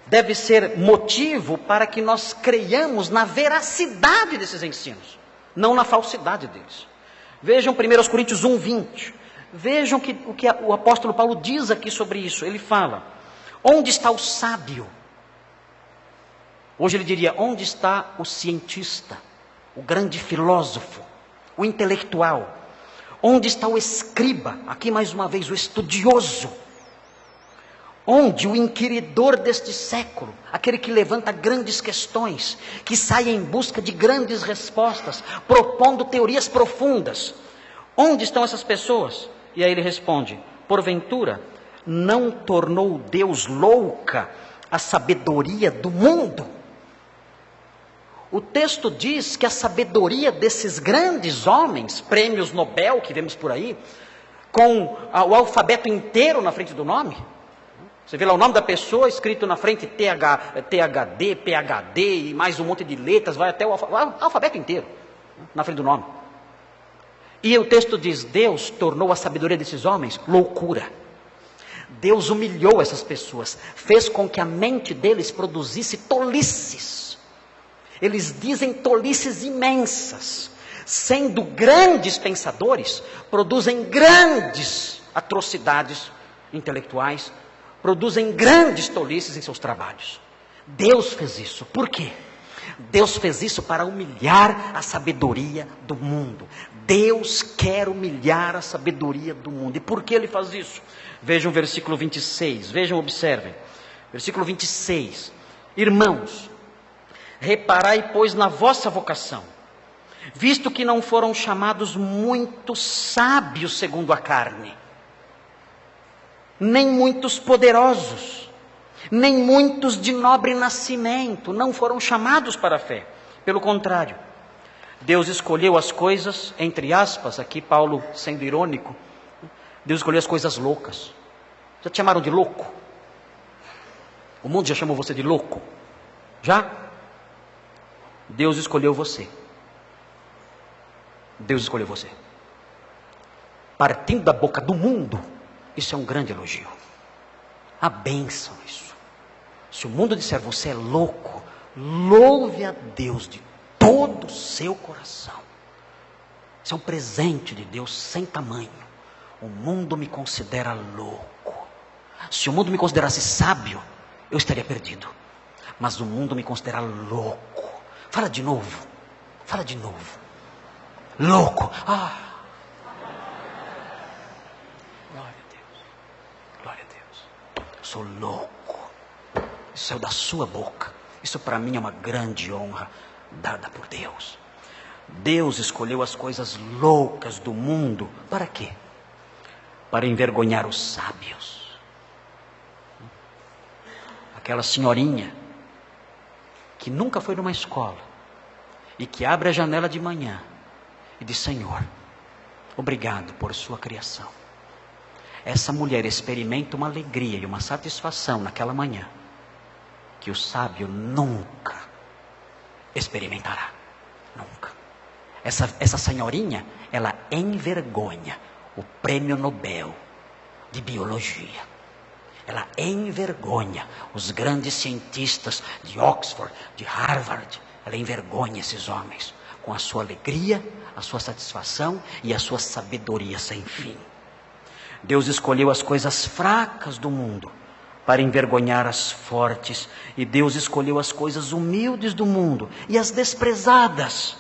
deve ser motivo para que nós creiamos na veracidade desses ensinos, não na falsidade deles. Vejam 1 Coríntios 1:20. Vejam o que o apóstolo Paulo diz aqui sobre isso. Ele fala: onde está o sábio? Hoje ele diria: onde está o cientista, o grande filósofo, o intelectual? Onde está o escriba? Aqui mais uma vez, o estudioso. Onde o inquiridor deste século, aquele que levanta grandes questões, que sai em busca de grandes respostas, propondo teorias profundas. Onde estão essas pessoas? E aí ele responde: porventura, não tornou Deus louca a sabedoria do mundo? O texto diz que a sabedoria desses grandes homens, prêmios Nobel que vemos por aí, com o alfabeto inteiro na frente do nome, Você vê lá o nome da pessoa escrito na frente THD, PHD e mais um monte de letras, vai até o alfabeto inteiro na frente do nome. E o texto diz: Deus tornou a sabedoria desses homens loucura. Deus humilhou essas pessoas, fez com que a mente deles produzisse tolices. Eles dizem tolices imensas, sendo grandes pensadores, produzem grandes atrocidades intelectuais, produzem grandes tolices em seus trabalhos. Deus fez isso. Por quê? Deus fez isso para humilhar a sabedoria do mundo. Deus quer humilhar a sabedoria do mundo. E por que Ele faz isso? Vejam o versículo 26, vejam, observem. Versículo 26. Irmãos, reparai, pois, na vossa vocação, visto que não foram chamados muitos sábios segundo a carne, nem muitos poderosos, nem muitos de nobre nascimento, não foram chamados para a fé. Pelo contrário, Deus escolheu as coisas, entre aspas, aqui Paulo sendo irônico, Deus escolheu as coisas loucas. Já te chamaram de louco? O mundo já chamou você de louco? Já? Deus escolheu você. Deus escolheu você. Partindo da boca do mundo, isso é um grande elogio. A bênção isso. Se o mundo disser você é louco, louve a Deus de todo o seu coração. Isso é um presente de Deus sem tamanho. O mundo me considera louco. Se o mundo me considerasse sábio, eu estaria perdido. Mas o mundo me considera louco. Fala de novo. Fala de novo. Louco. Glória a Deus. Glória a Deus. Eu sou louco. Isso saiu da sua boca. Isso para mim é uma grande honra dada por Deus. Deus escolheu as coisas loucas do mundo. Para quê? Para envergonhar os sábios. Aquela senhorinha que nunca foi numa escola e que abre a janela de manhã e diz: Senhor, obrigado por sua criação. Essa mulher experimenta uma alegria e uma satisfação naquela manhã que o sábio nunca experimentará. Nunca. Essa senhorinha, ela envergonha o prêmio Nobel de biologia. Ela envergonha os grandes cientistas de Oxford, de Harvard. Ela envergonha esses homens com a sua alegria, a sua satisfação e a sua sabedoria sem fim. Deus escolheu as coisas fracas do mundo para envergonhar as fortes, e Deus escolheu as coisas humildes do mundo e as desprezadas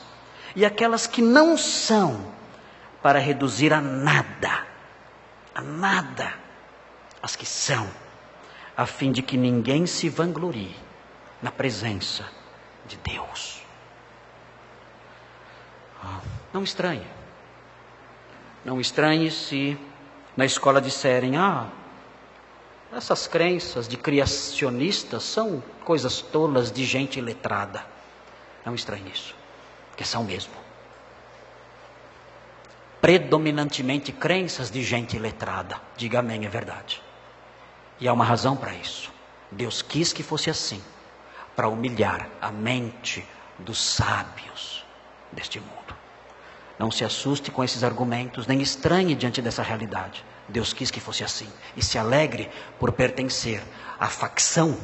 e aquelas que não são, para reduzir a nada as que são, a fim de que ninguém se vanglorie na presença de Deus. Não estranhe. Não estranhe se na escola disserem: essas crenças de criacionistas são coisas tolas de gente iletrada. Não estranhe isso, porque são mesmo. Predominantemente crenças de gente iletrada. Diga amém, é verdade. E há uma razão para isso. Deus quis que fosse assim, para humilhar a mente dos sábios deste mundo. Não se assuste com esses argumentos, nem estranhe diante dessa realidade. Deus quis que fosse assim. E se alegre por pertencer à facção,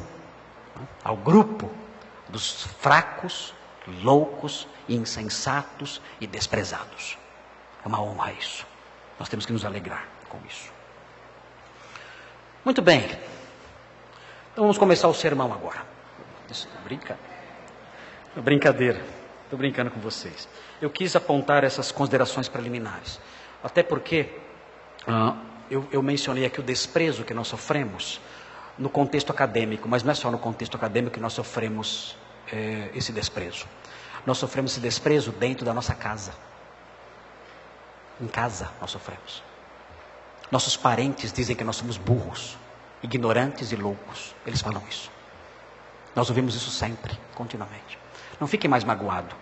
ao grupo dos fracos, loucos, insensatos e desprezados. É uma honra isso. Nós temos que nos alegrar com isso. Muito bem. Então vamos começar o sermão agora. Brincadeira. Estou brincando com vocês. Eu quis apontar essas considerações preliminares. Até porque eu mencionei aqui o desprezo que nós sofremos no contexto acadêmico. Mas não é só no contexto acadêmico que nós sofremos esse desprezo. Nós sofremos esse desprezo dentro da nossa casa. Em casa nós sofremos. Nossos parentes dizem que nós somos burros, ignorantes e loucos. Eles falam isso. Nós ouvimos isso sempre, continuamente. Não fique mais magoado.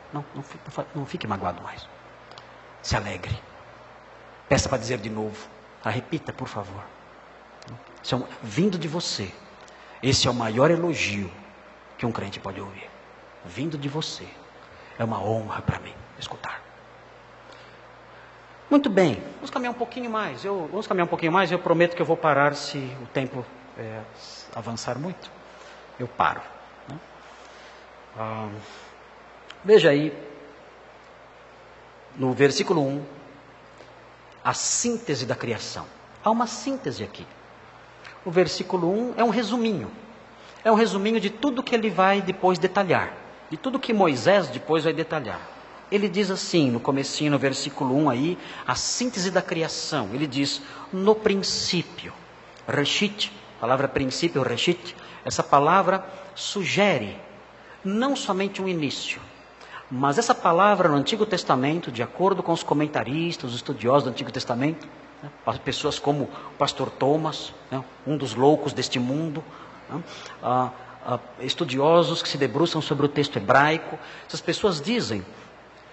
Não fique magoado mais. Se alegre. Peça para dizer de novo. Repita, por favor. Vindo de você. Esse é o maior elogio que um crente pode ouvir. Vindo de você. É uma honra para mim escutar. Muito bem, vamos caminhar um pouquinho mais. Eu prometo que eu vou parar se o tempo avançar muito. Eu paro. Né? Veja aí, no versículo 1, a síntese da criação. Há uma síntese aqui. O versículo 1 é um resuminho. É um resuminho de tudo que ele vai depois detalhar. De tudo que Moisés depois vai detalhar. Ele diz assim, no comecinho, no versículo 1 aí, a síntese da criação. Ele diz, no princípio. Reshit, a palavra princípio, reshit, essa palavra sugere não somente um início, mas essa palavra no Antigo Testamento, de acordo com os comentaristas, os estudiosos do Antigo Testamento, né, pessoas como o pastor Thomas, né, um dos loucos deste mundo, né, estudiosos que se debruçam sobre o texto hebraico, essas pessoas dizem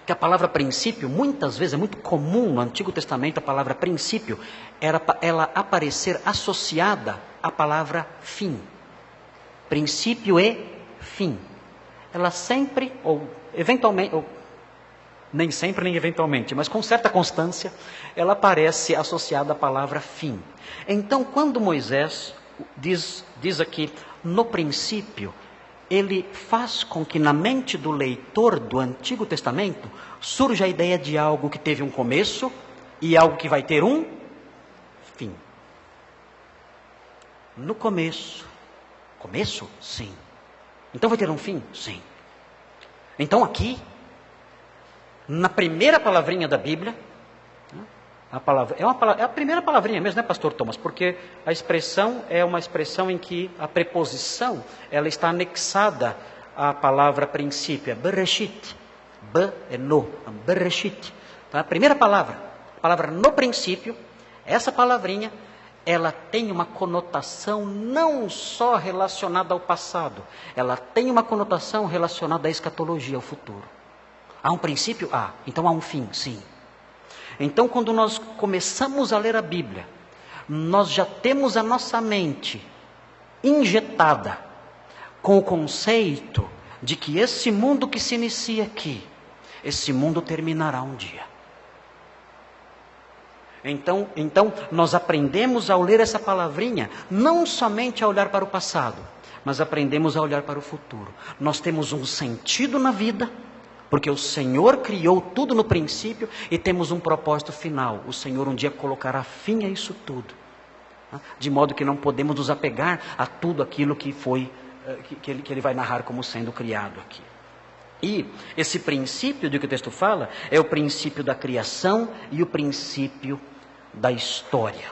que a palavra princípio, muitas vezes, é muito comum no Antigo Testamento, a palavra princípio, ela aparecer associada à palavra fim. Princípio e fim. Ela sempre, ou eventualmente, ou nem sempre nem eventualmente, mas com certa constância, ela aparece associada à palavra fim. Então, quando Moisés diz aqui, no princípio, ele faz com que na mente do leitor do Antigo Testamento surja a ideia de algo que teve um começo e algo que vai ter um fim. No começo. Começo? Sim. Então vai ter um fim? Sim. Então aqui, na primeira palavrinha da Bíblia, é a primeira palavrinha mesmo, né, pastor Thomas? Porque a expressão é uma expressão em que a preposição, ela está anexada à palavra princípio, é bereshit. Be é no, bereshit. Então, a primeira palavra, a palavra no princípio, essa palavrinha, ela tem uma conotação não só relacionada ao passado, ela tem uma conotação relacionada à escatologia, ao futuro. Há um princípio? Há. Então há um fim? Sim. Então, quando nós começamos a ler a Bíblia, nós já temos a nossa mente injetada com o conceito de que esse mundo que se inicia aqui, esse mundo terminará um dia. Então, nós aprendemos a ler essa palavrinha, não somente a olhar para o passado, mas aprendemos a olhar para o futuro. Nós temos um sentido na vida, porque o Senhor criou tudo no princípio e temos um propósito final. O Senhor um dia colocará fim a isso tudo. De modo que não podemos nos apegar a tudo aquilo que ele vai narrar como sendo criado aqui. E esse princípio de que o texto fala é o princípio da criação e o princípio da história.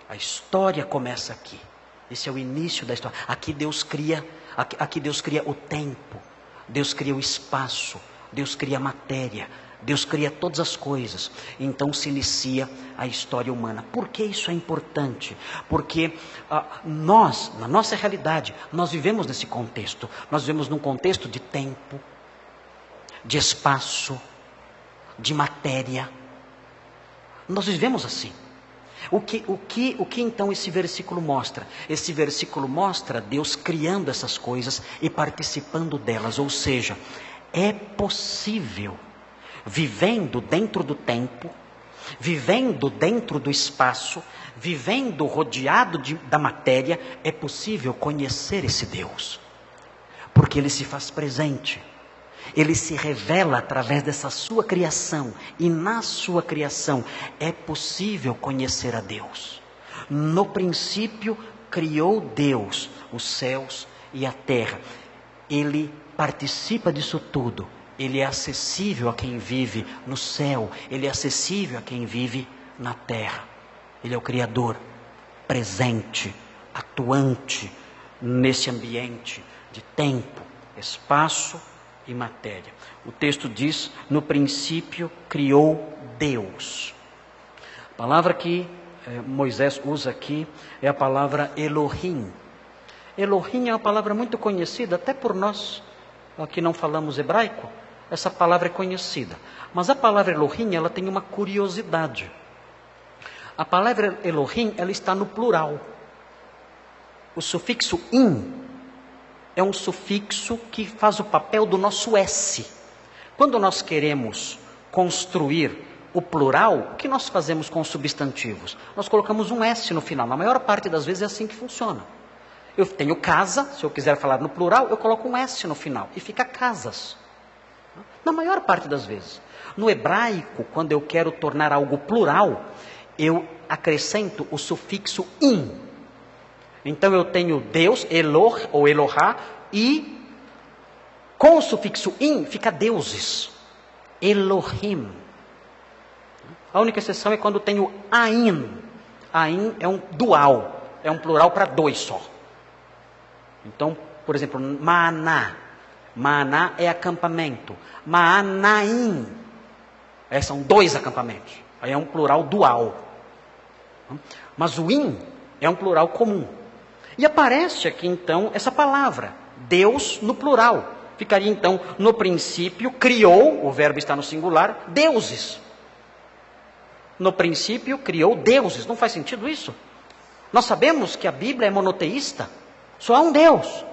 A história começa aqui. Esse é o início da história. Aqui Deus cria o tempo. Deus cria o espaço, Deus cria a matéria, Deus cria todas as coisas. Então se inicia a história humana. Por que isso é importante? Porque nós, na nossa realidade, nós vivemos nesse contexto. Nós vivemos num contexto de tempo, de espaço, de matéria. Nós vivemos assim. O que então esse versículo mostra? Esse versículo mostra Deus criando essas coisas e participando delas. Ou seja, é possível, vivendo dentro do tempo, vivendo dentro do espaço, vivendo rodeado da matéria, é possível conhecer esse Deus. Porque Ele se faz presente. Ele se revela através dessa sua criação. E na sua criação é possível conhecer a Deus. No princípio criou Deus os céus e a terra. Ele participa disso tudo. Ele é acessível a quem vive no céu. Ele é acessível a quem vive na terra. Ele é o Criador, presente, atuante nesse ambiente de tempo, espaço e matéria. O texto diz, no princípio criou Deus. A palavra que Moisés usa aqui é a palavra Elohim. Elohim é uma palavra muito conhecida, até por nós, que não falamos hebraico, essa palavra é conhecida. Mas a palavra Elohim, ela tem uma curiosidade. A palavra Elohim, ela está no plural. O sufixo in é um sufixo que faz o papel do nosso S. Quando nós queremos construir o plural, o que nós fazemos com os substantivos? Nós colocamos um S no final. Na maior parte das vezes é assim que funciona. Eu tenho casa, se eu quiser falar no plural, eu coloco um S no final e fica casas. Na maior parte das vezes. No hebraico, quando eu quero tornar algo plural, eu acrescento o sufixo in. Então eu tenho Deus, Eloh ou Elohá, e com o sufixo in fica deuses. Elohim. A única exceção é quando tenho ain. Ain é um dual, é um plural para dois só. Então, por exemplo, Maaná. Maaná é acampamento. Maanaim. São dois acampamentos. Aí é um plural dual. Mas o in é um plural comum. E aparece aqui então essa palavra, Deus no plural. Ficaria então, no princípio, criou, o verbo está no singular, deuses. No princípio, criou deuses. Não faz sentido isso? Nós sabemos que a Bíblia é monoteísta. Só há um Deus.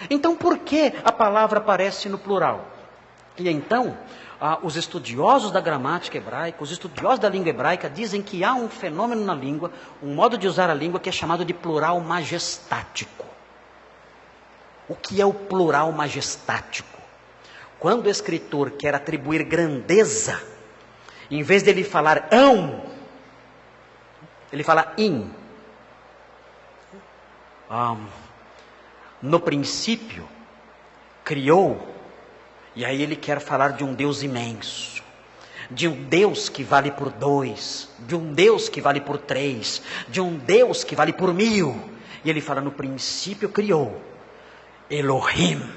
Então, por que a palavra aparece no plural? E então, os estudiosos da gramática hebraica, os estudiosos da língua hebraica, dizem que há um fenômeno na língua, um modo de usar a língua que é chamado de plural majestático. O que é o plural majestático? Quando o escritor quer atribuir grandeza, em vez de ele falar ão, ele fala in. No princípio, criou, e aí ele quer falar de um Deus imenso, de um Deus que vale por 2, de um Deus que vale por 3, de um Deus que vale por 1000. E ele fala, no princípio criou, Elohim,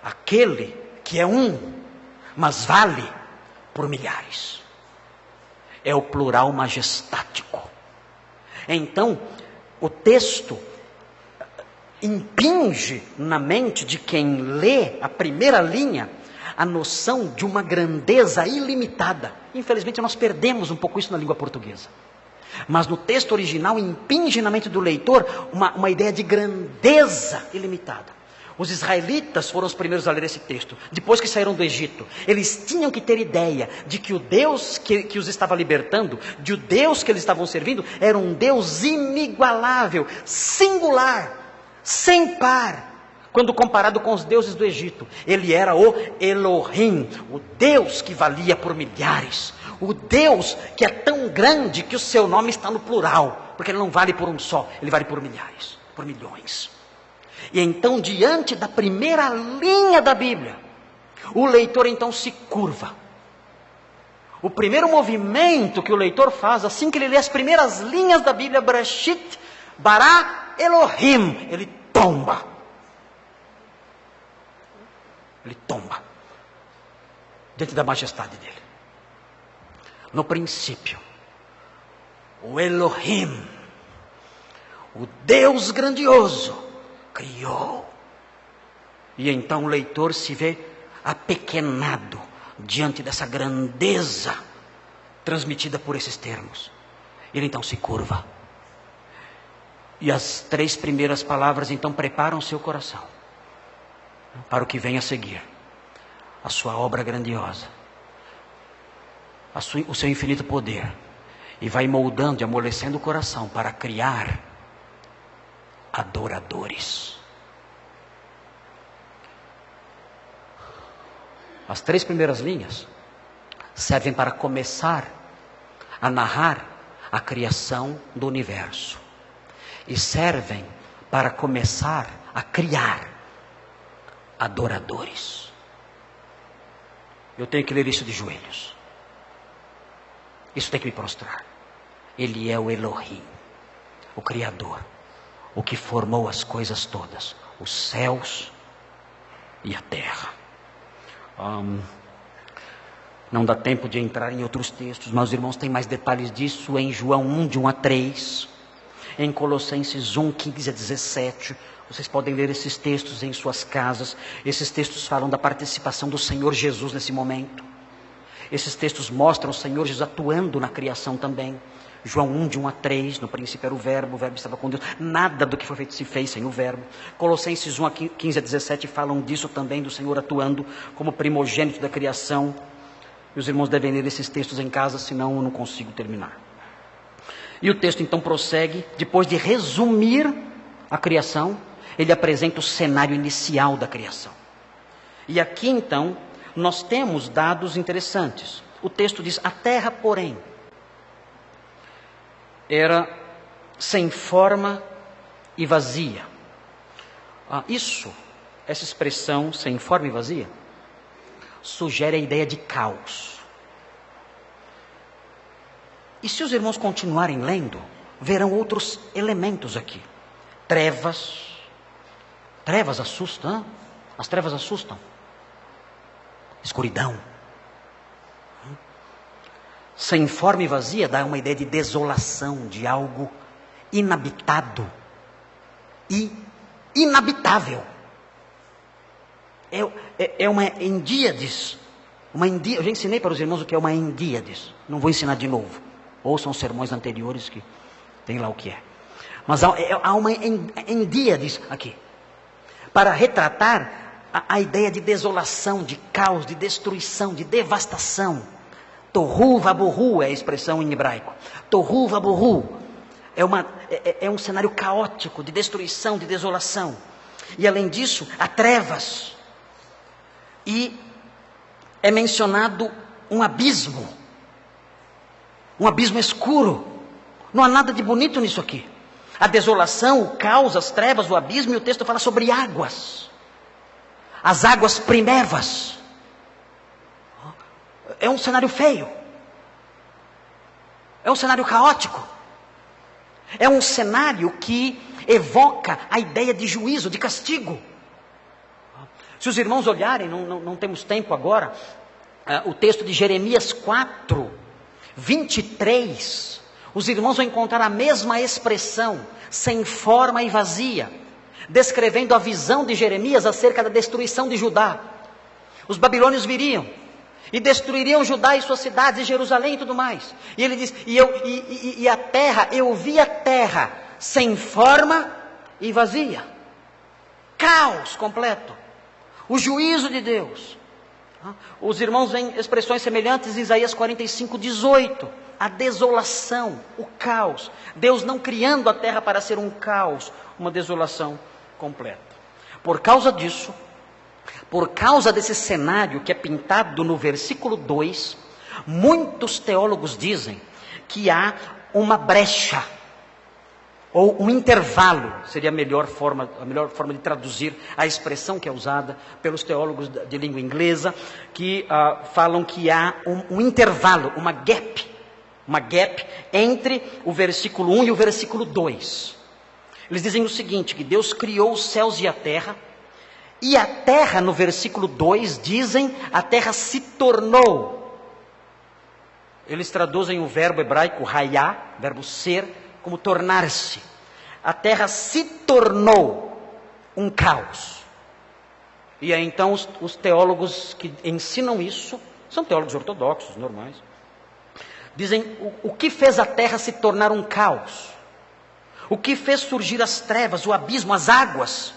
aquele que é um, mas vale por milhares. É o plural majestático. Então, o texto impinge na mente de quem lê a primeira linha a noção de uma grandeza ilimitada. Infelizmente nós perdemos um pouco isso na língua portuguesa. Mas no texto original impinge na mente do leitor uma ideia de grandeza ilimitada. Os israelitas foram os primeiros a ler esse texto, depois que saíram do Egito. Eles tinham que ter ideia de que o Deus que os estava libertando, de o Deus que eles estavam servindo, era um Deus inigualável, singular, sem par, quando comparado com os deuses do Egito. Ele era o Elohim, o Deus que valia por milhares, o Deus que é tão grande que o seu nome está no plural, porque ele não vale por um só, ele vale por milhares, por milhões. E então, diante da primeira linha da Bíblia, o leitor então se curva. O primeiro movimento que o leitor faz, assim que ele lê as primeiras linhas da Bíblia, Bereshit, Bara, Elohim, ele tomba. Ele tomba diante da majestade dele. No princípio, o Elohim, o Deus grandioso, criou. E então o leitor se vê apequenado diante dessa grandeza transmitida por esses termos. Ele então se curva. E as 3 primeiras palavras então preparam o seu coração para o que vem a seguir. A sua obra grandiosa, o seu infinito poder. E vai moldando e amolecendo o coração para criar adoradores. As 3 primeiras linhas servem para começar a narrar a criação do universo. E servem para começar a criar adoradores. Eu tenho que ler isso de joelhos. Isso tem que me prostrar. Ele é o Elohim, o Criador, o que formou as coisas todas, os céus e a terra. Não dá tempo de entrar em outros textos, mas os irmãos têm mais detalhes disso em João 1, de 1 a 3, em Colossenses 1, 15 a 17. Vocês podem ler esses textos em suas casas. Esses textos falam da participação do Senhor Jesus nesse momento. Esses textos mostram o Senhor Jesus atuando na criação também. João 1, de 1 a 3, no princípio era o verbo estava com Deus. Nada do que foi feito se fez sem o verbo. Colossenses 1, 15 a 17 falam disso também, do Senhor atuando como primogênito da criação. E os irmãos devem ler esses textos em casa, senão eu não consigo terminar. E o texto então prossegue, depois de resumir a criação, ele apresenta o cenário inicial da criação. E aqui então, nós temos dados interessantes. O texto diz: a terra, porém, era sem forma e vazia. Essa expressão, sem forma e vazia, sugere a ideia de caos. E se os irmãos continuarem lendo, verão outros elementos aqui. Trevas. Trevas assustam, hein? As trevas assustam. Escuridão. Sem forma e vazia dá uma ideia de desolação, de algo inabitado e inabitável. É uma endíades. Eu já ensinei para os irmãos o que é uma endíades. Não vou ensinar de novo. Ouçam os sermões anteriores que tem lá o que é. Mas há uma endíades aqui, para retratar a ideia de desolação, de caos, de destruição, de devastação. Tohu vabohu é a expressão em hebraico. Tohu vabohu é um cenário caótico de destruição, de desolação. E além disso, há trevas. E é mencionado um abismo escuro. Não há nada de bonito nisso aqui. A desolação, o caos, as trevas, o abismo, e o texto fala sobre águas. As águas primevas. É um cenário feio. É um cenário caótico. É um cenário que evoca a ideia de juízo, de castigo. Se os irmãos olharem, não temos tempo agora, o texto de Jeremias 4, 23, os irmãos vão encontrar a mesma expressão, sem forma e vazia, descrevendo a visão de Jeremias acerca da destruição de Judá. Os babilônios viriam e destruiriam Judá e suas cidades, e Jerusalém e tudo mais. E ele diz: e a terra, eu vi a terra sem forma e vazia. Caos completo. O juízo de Deus. Os irmãos veem expressões semelhantes em Isaías 45, 18. A desolação, o caos. Deus não criando a terra para ser um caos, uma desolação completa. Por causa disso, por causa desse cenário que é pintado no versículo 2, muitos teólogos dizem que há uma brecha, ou um intervalo, seria a melhor forma de traduzir a expressão que é usada pelos teólogos de língua inglesa, que falam que há um intervalo, uma gap entre o versículo 1 e o versículo 2. Eles dizem o seguinte, que Deus criou os céus e a terra no versículo 2, dizem, a terra se tornou. Eles traduzem o verbo hebraico hayá, verbo ser, como tornar-se. A terra se tornou um caos. E aí então os teólogos que ensinam isso, são teólogos ortodoxos, normais, dizem o que fez a terra se tornar um caos? O que fez surgir as trevas, o abismo, as águas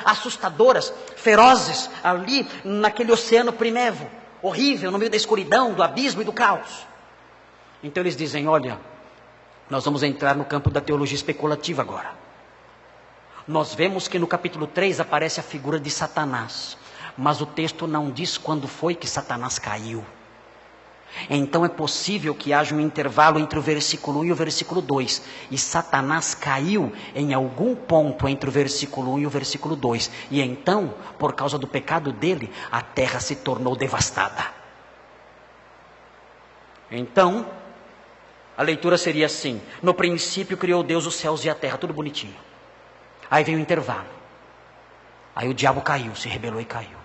assustadoras, ferozes, ali naquele oceano primevo, horrível, no meio da escuridão, do abismo e do caos. Então eles dizem, olha, nós vamos entrar no campo da teologia especulativa agora. Nós vemos que no capítulo 3 aparece a figura de Satanás, mas o texto não diz quando foi que Satanás caiu. Então é possível que haja um intervalo entre o versículo 1 e o versículo 2. E Satanás caiu em algum ponto entre o versículo 1 e o versículo 2. E então, por causa do pecado dele, a terra se tornou devastada. Então, a leitura seria assim: no princípio criou Deus os céus e a terra, tudo bonitinho. Aí veio o intervalo. Aí o diabo caiu, se rebelou e caiu.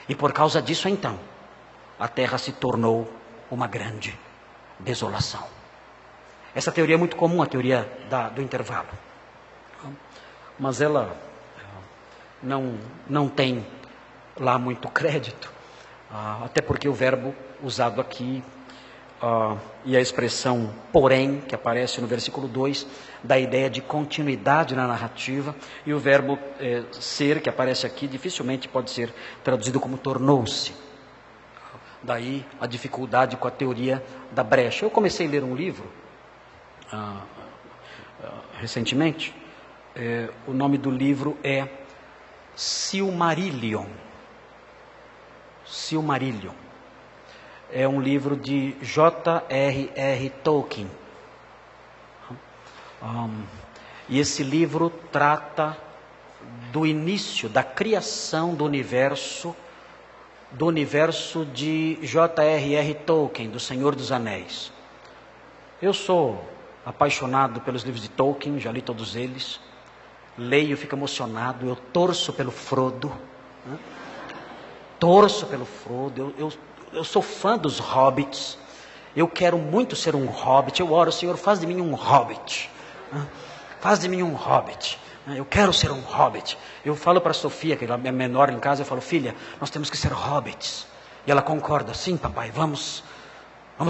E por causa disso então, a terra se tornou uma grande desolação. Essa teoria é muito comum, a teoria do intervalo. Mas ela não tem lá muito crédito, até porque o verbo usado aqui e a expressão porém, que aparece no versículo 2, da ideia de continuidade na narrativa, e o verbo ser, que aparece aqui, dificilmente pode ser traduzido como tornou-se. Daí a dificuldade com a teoria da brecha. Eu comecei a ler um livro recentemente. O nome do livro é Silmarillion. Silmarillion. É um livro de J.R.R. Tolkien. E esse livro trata do início da criação do universo de J.R.R. Tolkien, do Senhor dos Anéis. Eu sou apaixonado pelos livros de Tolkien, já li todos eles. Leio, fico emocionado, eu torço pelo Frodo. Torço pelo Frodo, eu sou fã dos hobbits. Eu quero muito ser um hobbit. Eu oro, Senhor, faz de mim um hobbit. Faz de mim um hobbit. Eu quero ser um hobbit. Eu falo para a Sofia, que ela é menor em casa, eu falo, filha, nós temos que ser hobbits. E ela concorda, sim, papai, vamos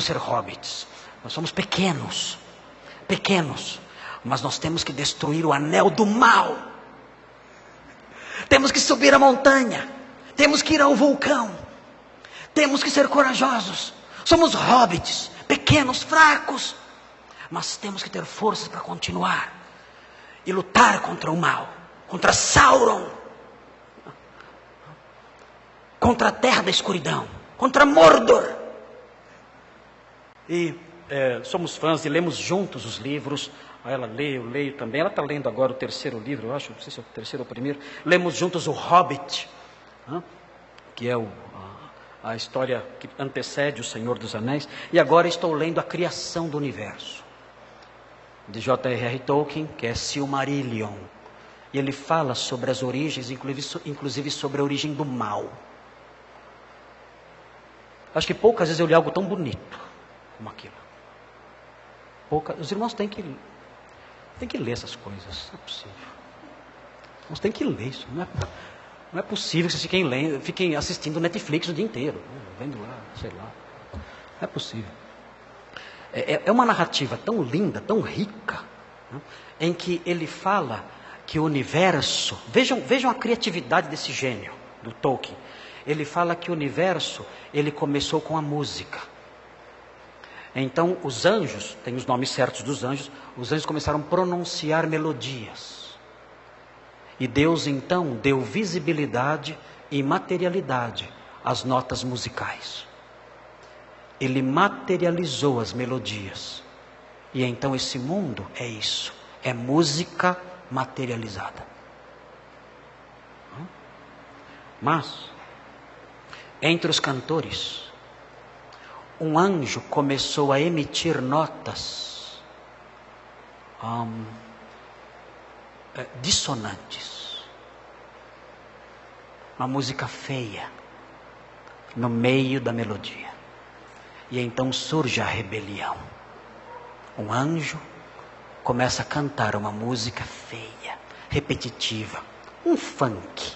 ser hobbits. Nós somos pequenos, mas nós temos que destruir o anel do mal. Temos que subir a montanha, temos que ir ao vulcão, temos que ser corajosos. Somos hobbits, pequenos, fracos, mas temos que ter forças para continuar e lutar contra o mal, contra Sauron, contra a terra da escuridão, contra Mordor. E somos fãs e lemos juntos os livros. Ela lê, eu leio também. Ela está lendo agora o terceiro livro, eu acho, não sei se é o terceiro ou o primeiro. Lemos juntos o Hobbit, que é a história que antecede o Senhor dos Anéis. E agora estou lendo a criação do universo, de J.R.R. Tolkien, que é Silmarillion. E ele fala sobre as origens, inclusive sobre a origem do mal. Acho que poucas vezes eu li algo tão bonito como aquilo. Os irmãos têm que ler essas coisas, não é possível. Os irmãos têm que ler isso, não é possível que vocês fiquem assistindo Netflix o dia inteiro, vendo lá, sei lá. Não é possível. É uma narrativa tão linda, tão rica, em que ele fala que o universo... Vejam a criatividade desse gênio, do Tolkien. Ele fala que o universo, ele começou com a música. Então, os anjos, tem os nomes certos dos anjos, os anjos começaram a pronunciar melodias. E Deus, então, deu visibilidade e materialidade às notas musicais. Ele materializou as melodias. E então esse mundo é isso, é música materializada. Mas, entre os cantores, um anjo começou a emitir notas dissonantes. Uma música feia no meio da melodia. E então surge a rebelião. Um anjo começa a cantar uma música feia, repetitiva, um funk.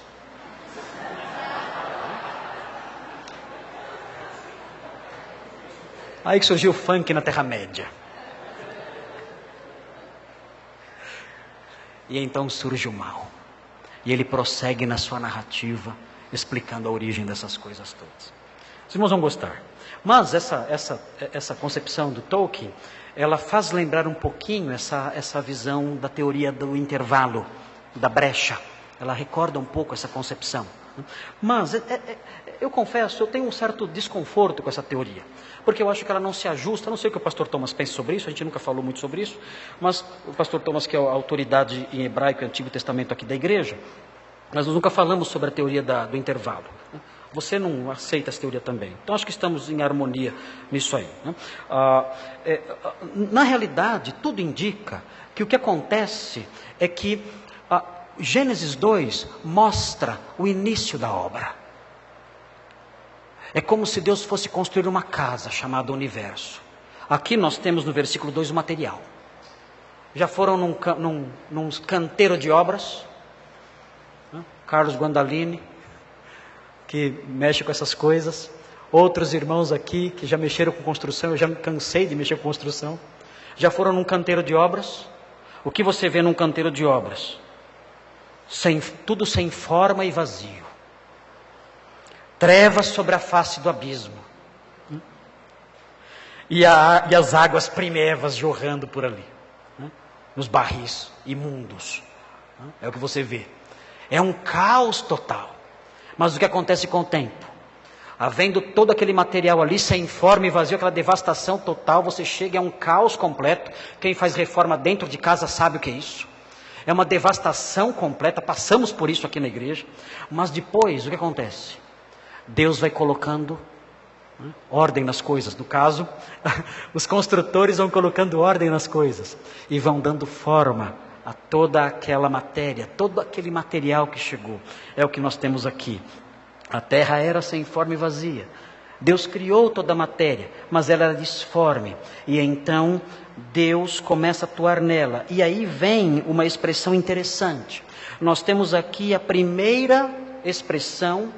Aí que surgiu o funk na Terra-média. E então surge o mal. E ele prossegue na sua narrativa, explicando a origem dessas coisas todas. Os irmãos vão gostar. Mas essa concepção do Tolkien, ela faz lembrar um pouquinho essa visão da teoria do intervalo, da brecha. Ela recorda um pouco essa concepção. Mas eu confesso, eu tenho um certo desconforto com essa teoria, porque eu acho que ela não se ajusta. Não sei o que o pastor Thomas pensa sobre isso, a gente nunca falou muito sobre isso, mas o pastor Thomas, que é a autoridade em hebraico e Antigo Testamento aqui da igreja, nós nunca falamos sobre a teoria do intervalo. Você não aceita essa teoria também. Então acho que estamos em harmonia nisso aí. Na realidade, tudo indica que o que acontece é que Gênesis 2 mostra o início da obra. É como se Deus fosse construir uma casa chamada universo. Aqui nós temos no versículo 2 o material. Já foram num canteiro de obras, Carlos Guandalini, que mexe com essas coisas. Outros irmãos aqui que já mexeram com construção, eu já me cansei de mexer com construção. Já foram num canteiro de obras? O que você vê num canteiro de obras? Tudo sem forma e vazio. Trevas sobre a face do abismo. E as águas primevas jorrando por ali. Nos barris imundos. É o que você vê. É um caos total. Mas o que acontece com o tempo? Havendo todo aquele material ali, sem forma e vazio, aquela devastação total, você chega a um caos completo. Quem faz reforma dentro de casa sabe o que é isso. É uma devastação completa, passamos por isso aqui na igreja. Mas depois, o que acontece? Deus vai colocando ordem nas coisas. No caso, os construtores vão colocando ordem nas coisas. E vão dando forma a toda aquela matéria, todo aquele material que chegou. É o que nós temos aqui. A terra era sem forma e vazia. Deus criou toda a matéria, mas ela era disforme. E então Deus começa a atuar nela. E aí vem uma expressão interessante. Nós temos aqui a primeira expressão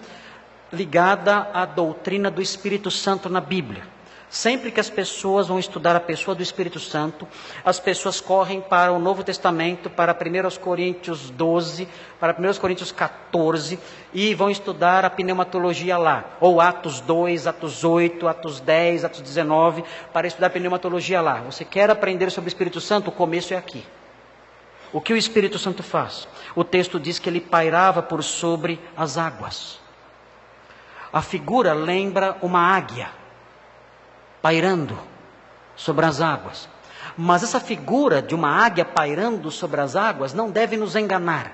ligada à doutrina do Espírito Santo na Bíblia. Sempre que as pessoas vão estudar a pessoa do Espírito Santo, as pessoas correm para o Novo Testamento, para 1 Coríntios 12, para 1 Coríntios 14, e vão estudar a pneumatologia lá, ou Atos 2, Atos 8, Atos 10, Atos 19, para estudar a pneumatologia lá. Você quer aprender sobre o Espírito Santo? O começo é aqui. O que o Espírito Santo faz? O texto diz que ele pairava por sobre as águas. A figura lembra uma águia pairando sobre as águas. Mas essa figura de uma águia pairando sobre as águas não deve nos enganar.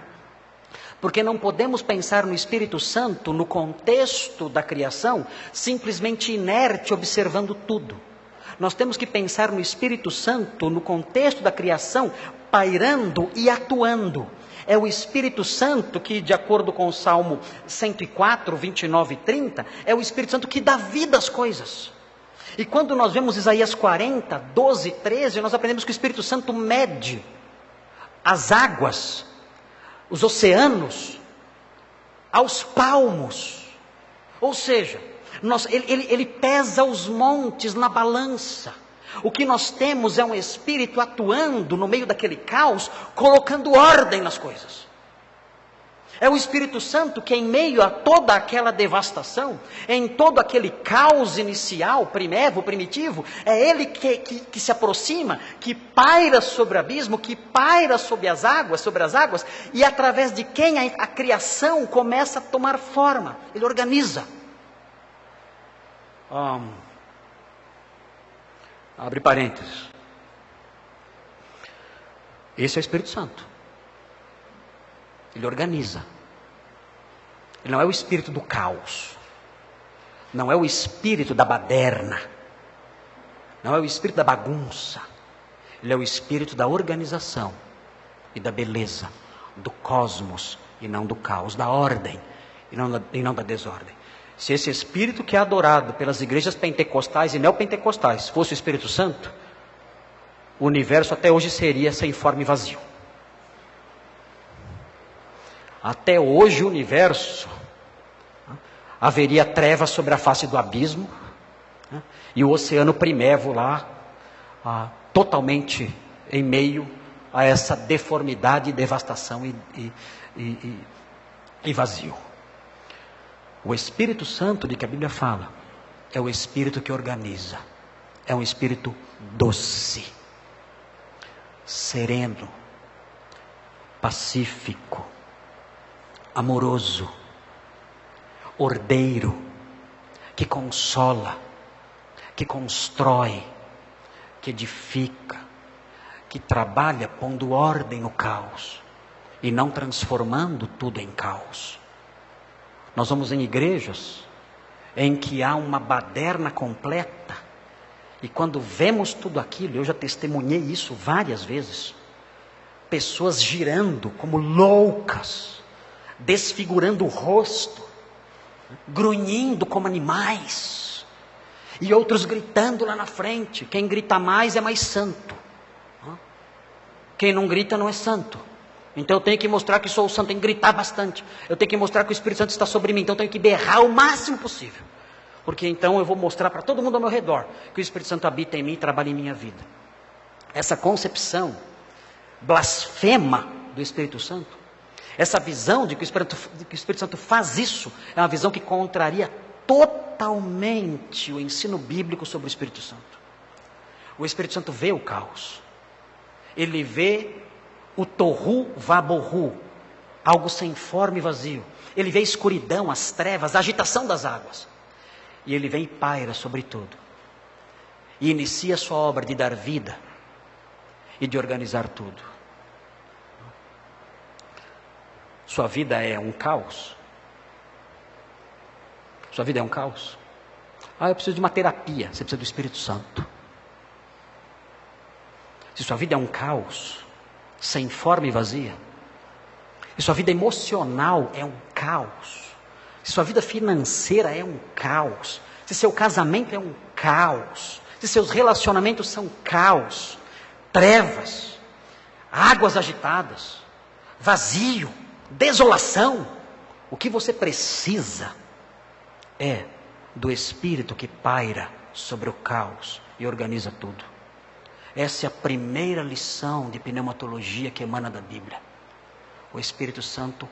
Porque não podemos pensar no Espírito Santo no contexto da criação, simplesmente inerte, observando tudo. Nós temos que pensar no Espírito Santo no contexto da criação, pairando e atuando. É o Espírito Santo que, de acordo com o Salmo 104, 29 e 30, é o Espírito Santo que dá vida às coisas. E quando nós vemos Isaías 40, 12, 13, nós aprendemos que o Espírito Santo mede as águas, os oceanos, aos palmos. Ou seja, ele pesa os montes na balança. O que nós temos é um Espírito atuando no meio daquele caos, colocando ordem nas coisas. É o Espírito Santo que, em meio a toda aquela devastação, em todo aquele caos inicial, primitivo, é Ele que se aproxima, que paira sobre o abismo, que paira sobre as águas, e através de quem a criação começa a tomar forma. Ele organiza. Abre parênteses. Esse é o Espírito Santo. Ele organiza. Ele não é o espírito do caos. Não é o espírito da baderna. Não é o espírito da bagunça. Ele é o espírito da organização e da beleza, do cosmos e não do caos, da ordem e não da desordem. Se esse espírito que é adorado pelas igrejas pentecostais e neopentecostais fosse o Espírito Santo, o universo até hoje seria sem forma e vazio. Até hoje o universo haveria trevas sobre a face do abismo, e o oceano primevo lá, totalmente em meio a essa deformidade, devastação e vazio. O Espírito Santo de que a Bíblia fala é o Espírito que organiza, é um Espírito doce, sereno, pacífico, amoroso, ordeiro, que consola, que constrói, que edifica, que trabalha pondo ordem no caos e não transformando tudo em caos. Nós vamos em igrejas em que há uma baderna completa, e quando vemos tudo aquilo, eu já testemunhei isso várias vezes, pessoas girando como loucas, desfigurando o rosto, grunhindo como animais, e outros gritando lá na frente. Quem grita mais é mais santo, quem não grita não é santo. Então eu tenho que mostrar que sou santo, tenho que gritar bastante, eu tenho que mostrar que o Espírito Santo está sobre mim, então eu tenho que berrar o máximo possível. porque então eu vou mostrar para todo mundo ao meu redor que o Espírito Santo habita em mim e trabalha em minha vida. Essa concepção blasfema do Espírito Santo, essa visão de que o Espírito Santo faz isso, é uma visão que contraria totalmente o ensino bíblico sobre o Espírito Santo. O Espírito Santo vê o caos, ele vê o torru vaborru, algo sem forma e vazio. Ele vê a escuridão, as trevas, a agitação das águas. E ele vem e paira sobre tudo. E inicia a sua obra de dar vida e de organizar tudo. Sua vida é um caos? Sua vida é um caos? Eu preciso de uma terapia. Você precisa do Espírito Santo. Se sua vida é um caos, sem forma e vazia, se sua vida emocional é um caos, se sua vida financeira é um caos, se seu casamento é um caos, se seus relacionamentos são caos, trevas, águas agitadas, vazio, desolação, o que você precisa é do Espírito que paira sobre o caos e organiza tudo. Essa é a primeira lição de pneumatologia que emana da Bíblia. O Espírito Santo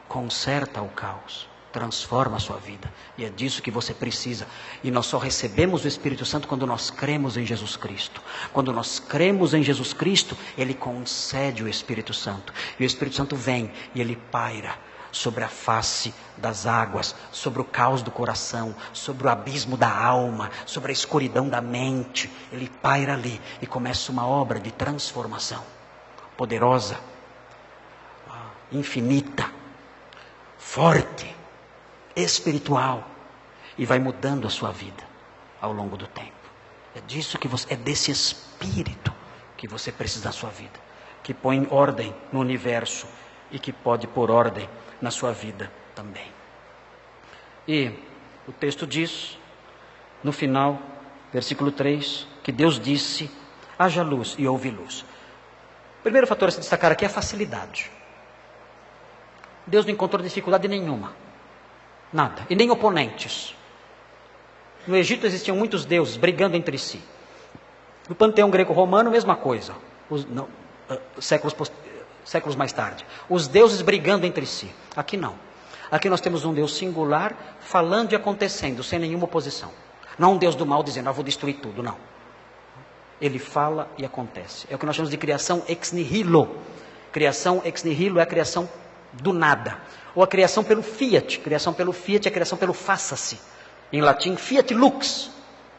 conserta o caos, transforma a sua vida. E é disso que você precisa. E nós só recebemos o Espírito Santo quando nós cremos em Jesus Cristo. Quando nós cremos em Jesus Cristo, Ele concede o Espírito Santo. E o Espírito Santo vem e Ele paira sobre a face das águas, sobre o caos do coração, sobre o abismo da alma, sobre a escuridão da mente. Ele paira ali e começa uma obra de transformação poderosa, infinita, forte, espiritual, e vai mudando a sua vida ao longo do tempo. É desse Espírito que você precisa na sua vida, que põe ordem no universo e que pode pôr ordem na sua vida também. E o texto diz, no final, versículo 3, que Deus disse: haja luz e houve luz. O primeiro fator a se destacar aqui é a facilidade. Deus não encontrou dificuldade nenhuma, nada, e nem oponentes. No Egito existiam muitos deuses brigando entre si. No panteão greco-romano, mesma coisa, séculos mais tarde, os deuses brigando entre si. Aqui não. Aqui nós temos um Deus singular, falando e acontecendo, sem nenhuma oposição. Não um Deus do mal dizendo: vou destruir tudo, não. Ele fala e acontece. É o que nós chamamos de criação ex nihilo. Criação ex nihilo é a criação do nada. Ou a criação pelo fiat. Criação pelo fiat é a criação pelo faça-se. Em latim, fiat lux.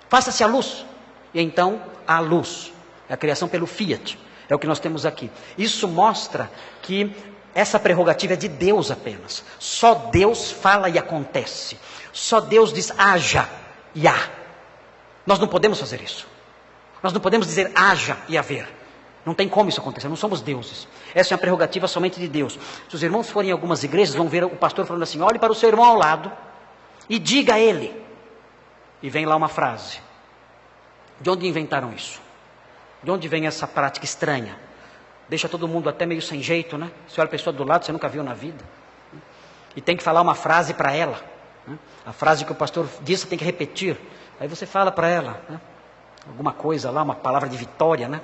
Faça-se a luz. E então, a luz. É a criação pelo fiat. É o que nós temos aqui. Isso mostra que essa prerrogativa é de Deus apenas. Só Deus fala e acontece. Só Deus diz haja e há. Nós não podemos fazer isso. Nós não podemos dizer haja e haver. Não tem como isso acontecer, não somos deuses. Essa é uma prerrogativa somente de Deus. Se os irmãos forem em algumas igrejas, vão ver o pastor falando assim: olhe para o seu irmão ao lado e diga a ele. E vem lá uma frase. De onde inventaram isso? De onde vem essa prática estranha? Deixa todo mundo até meio sem jeito, né? Você olha a pessoa do lado, você nunca viu na vida. E tem que falar uma frase para ela. A frase que o pastor disse, você tem que repetir. Aí você fala para ela, né? Alguma coisa lá, uma palavra de vitória, né?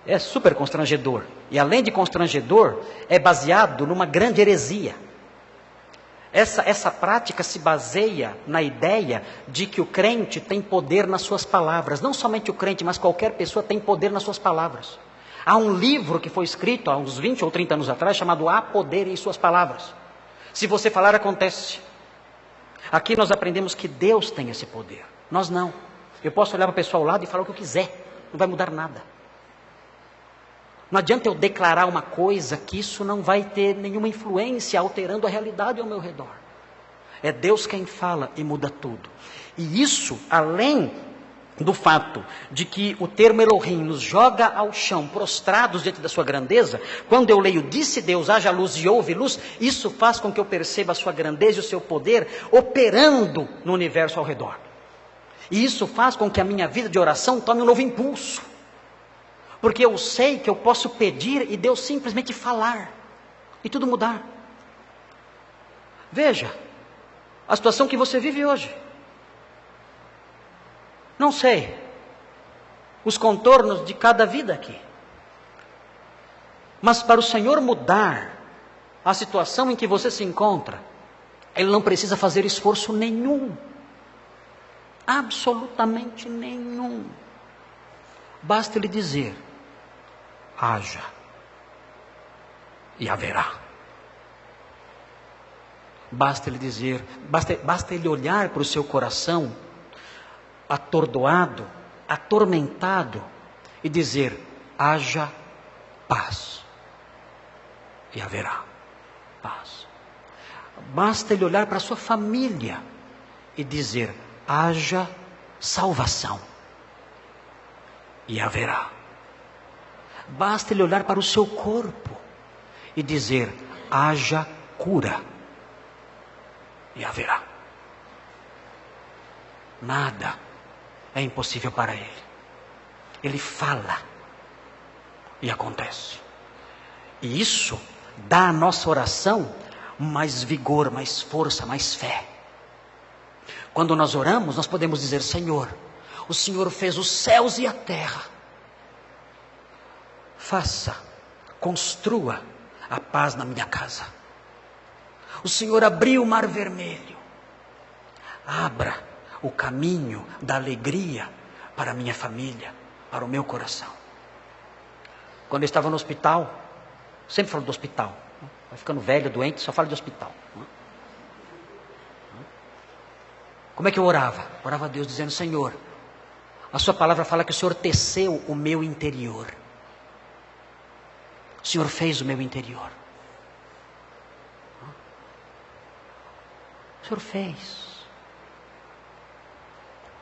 É super constrangedor. E além de constrangedor, é baseado numa grande heresia. Essa prática se baseia na ideia de que o crente tem poder nas suas palavras. Não somente o crente, mas qualquer pessoa tem poder nas suas palavras. Há um livro que foi escrito há uns 20 ou 30 anos atrás, chamado Há Poder em Suas Palavras. Se você falar, acontece. Aqui nós aprendemos que Deus tem esse poder. Nós não. Eu posso olhar para a pessoa ao lado e falar o que eu quiser. Não vai mudar nada. Não adianta eu declarar uma coisa que isso não vai ter nenhuma influência alterando a realidade ao meu redor. É Deus quem fala e muda tudo. E isso, além do fato de que o termo Elohim nos joga ao chão, prostrados diante da sua grandeza, quando eu leio, disse Deus, haja luz e houve luz, isso faz com que eu perceba a sua grandeza e o seu poder operando no universo ao redor. E isso faz com que a minha vida de oração tome um novo impulso. Porque eu sei que eu posso pedir e Deus simplesmente falar. E tudo mudar. Veja, a situação que você vive hoje. Não sei os contornos de cada vida aqui. Mas para o Senhor mudar a situação em que você se encontra, Ele não precisa fazer esforço nenhum. Absolutamente nenhum. Basta Ele dizer: haja, e haverá. Basta Ele dizer, basta Ele olhar para o seu coração atordoado, atormentado, e dizer: haja paz, e haverá paz. Basta Ele olhar para a sua família e dizer: haja salvação, e haverá. Basta Ele olhar para o seu corpo e dizer: haja cura, e haverá. Nada é impossível para Ele. Ele fala e acontece. E isso dá à nossa oração mais vigor, mais força, mais fé. Quando nós oramos, nós podemos dizer: Senhor, o Senhor fez os céus e a terra. Faça, construa a paz na minha casa. O Senhor abriu o mar vermelho. Abra o caminho da alegria para a minha família, para o meu coração. Quando eu estava no hospital, sempre falo do hospital. Vai ficando velho, doente, só falo de hospital. Como é que eu orava? Orava a Deus dizendo: Senhor, a sua palavra fala que o Senhor teceu o meu interior. O Senhor fez o meu interior. O Senhor fez.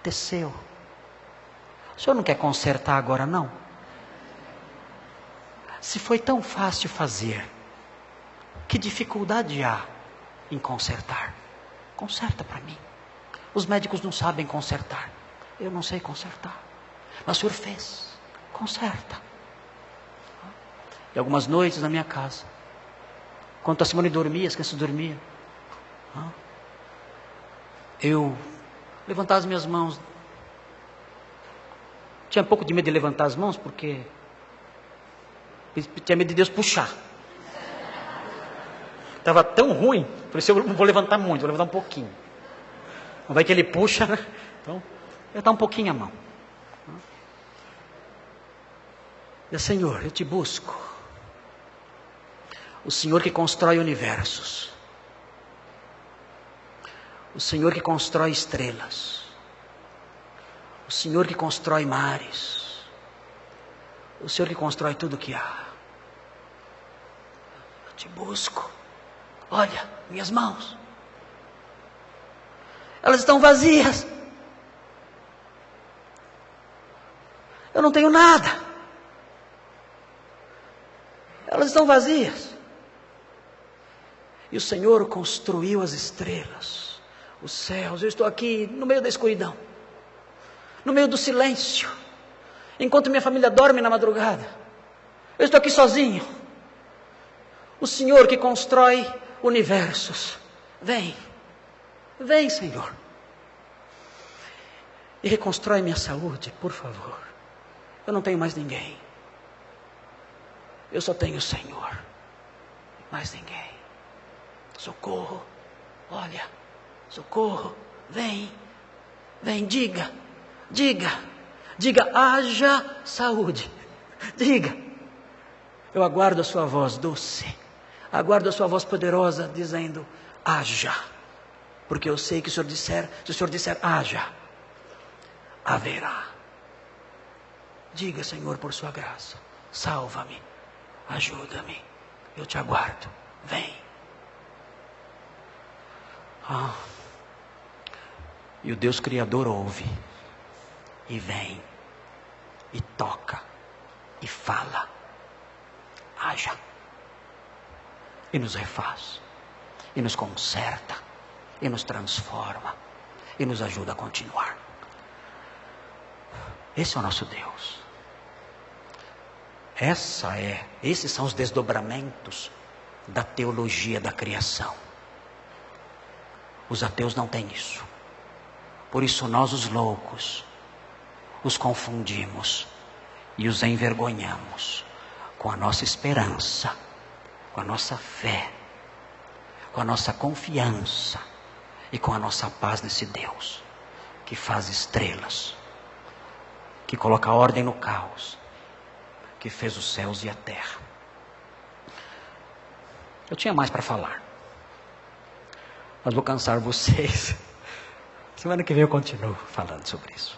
Teceu. O Senhor não quer consertar agora, não? Se foi tão fácil fazer, que dificuldade há em consertar? Conserta para mim. Os médicos não sabem consertar. Eu não sei consertar. Mas o Senhor fez. Conserta. E algumas noites na minha casa, quando a Simone dormia, as crianças dormiam, eu levantava as minhas mãos. Tinha um pouco de medo de levantar as mãos, porque tinha medo de Deus puxar. Estava tão ruim, por isso eu não vou levantar muito, vou levantar um pouquinho. Não vai que Ele puxa, né? Então, eu levantar um pouquinho a mão. E Senhor, eu te busco. O Senhor que constrói universos. O Senhor que constrói estrelas. O Senhor que constrói mares. O Senhor que constrói tudo que há. Eu te busco. Olha, minhas mãos. Elas estão vazias. Eu não tenho nada. Elas estão vazias. E o Senhor construiu as estrelas, os céus. Eu estou aqui no meio da escuridão, no meio do silêncio, enquanto minha família dorme na madrugada. Eu estou aqui sozinho. O Senhor que constrói universos, vem, vem, Senhor, e reconstrói minha saúde, por favor. Eu não tenho mais ninguém. Eu só tenho o Senhor, mais ninguém. Socorro, olha, socorro, vem, vem, diga, haja saúde, diga. Eu aguardo a sua voz doce, aguardo a sua voz poderosa dizendo: haja, porque eu sei que se o Senhor disser haja, haverá. Diga, Senhor, por sua graça, salva-me, ajuda-me, eu te aguardo, vem. E o Deus Criador ouve, e vem, e toca, e fala, haja, e nos refaz, e nos conserta, e nos transforma, e nos ajuda a continuar. Esse é o nosso Deus. Esses são os desdobramentos da teologia da criação. Os ateus não têm isso. Por isso nós, os loucos, os confundimos e os envergonhamos com a nossa esperança, com a nossa fé, com a nossa confiança e com a nossa paz nesse Deus que faz estrelas, que coloca ordem no caos, que fez os céus e a terra. Eu tinha mais para falar, mas vou cansar vocês. Semana que vem eu continuo falando sobre isso.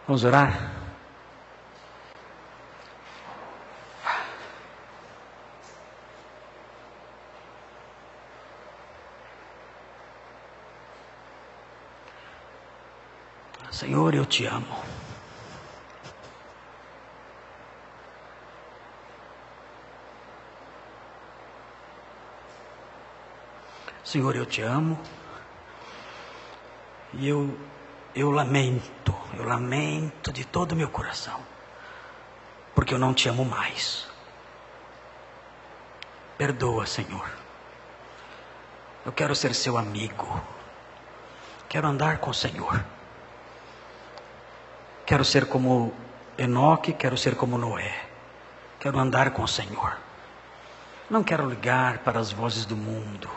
Vamos orar? Senhor, eu te amo. Senhor, eu te amo. E eu lamento de todo o meu coração, porque eu não te amo mais. Perdoa, Senhor. Eu quero ser seu amigo. Quero andar com o Senhor. Quero ser como Enoque, quero ser como Noé. Quero andar com o Senhor. Não quero ligar para as vozes do mundo.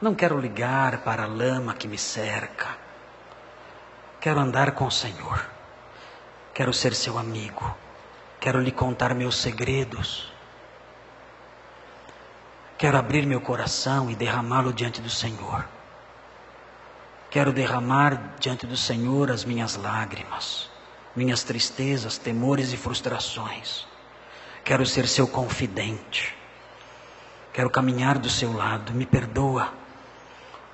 Não quero ligar para a lama que me cerca. Quero andar com o Senhor. Quero ser seu amigo. Quero lhe contar meus segredos. Quero abrir meu coração e derramá-lo diante do Senhor. Quero derramar diante do Senhor as minhas lágrimas, minhas tristezas, temores e frustrações. Quero ser seu confidente. Quero caminhar do seu lado. Me perdoa,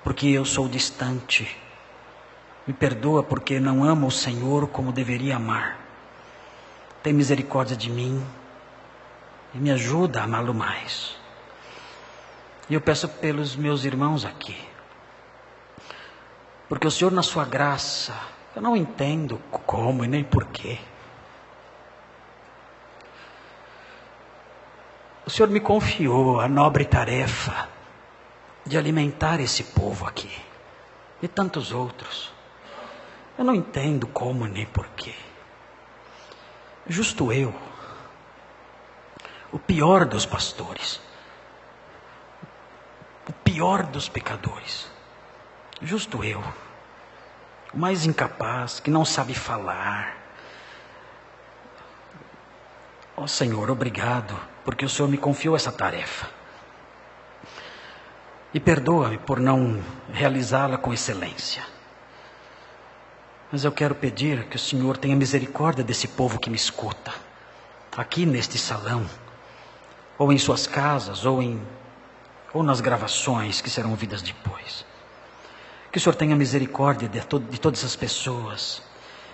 porque eu sou distante. Me perdoa porque não amo o Senhor como deveria amar. Tem misericórdia de mim e me ajuda a amá-lo mais. E eu peço pelos meus irmãos aqui, porque o Senhor, na sua graça, eu não entendo como e nem porquê, o Senhor me confiou a nobre tarefa de alimentar esse povo aqui e tantos outros. Eu não entendo como nem porquê. Justo eu, o pior dos pastores, o pior dos pecadores, justo eu, o mais incapaz, que não sabe falar. Ó Senhor, obrigado, porque o Senhor me confiou essa tarefa. E perdoa-me por não realizá-la com excelência. Mas eu quero pedir que o Senhor tenha misericórdia desse povo que me escuta, aqui neste salão, ou em suas casas, ou nas gravações que serão ouvidas depois. Que o Senhor tenha misericórdia de todas as pessoas,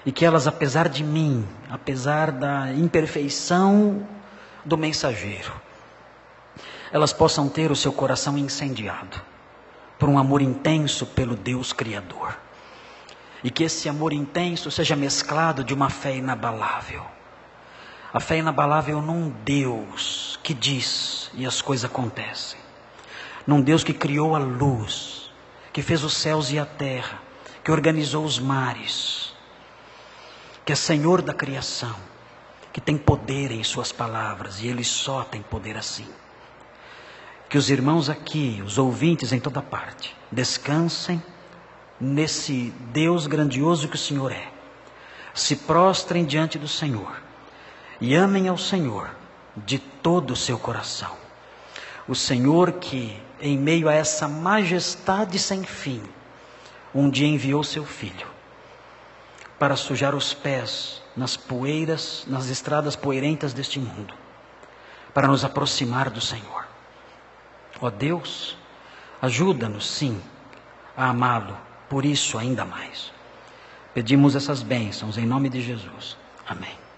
e que elas, apesar de mim, apesar da imperfeição do mensageiro, elas possam ter o seu coração incendiado por um amor intenso pelo Deus Criador. E que esse amor intenso seja mesclado de uma fé inabalável. A fé inabalável num Deus que diz e as coisas acontecem. Num Deus que criou a luz, que fez os céus e a terra, que organizou os mares, que é Senhor da criação, que tem poder em suas palavras, e Ele só tem poder assim. Que os irmãos aqui, os ouvintes em toda parte, descansem nesse Deus grandioso que o Senhor é. Se prostrem diante do Senhor e amem ao Senhor de todo o seu coração. O Senhor que, em meio a essa majestade sem fim, um dia enviou seu Filho para sujar os pés nas poeiras, nas estradas poeirentas deste mundo, para nos aproximar do Senhor. Ó Deus, ajuda-nos sim a amá-lo, por isso ainda mais. Pedimos essas bênçãos em nome de Jesus. Amém.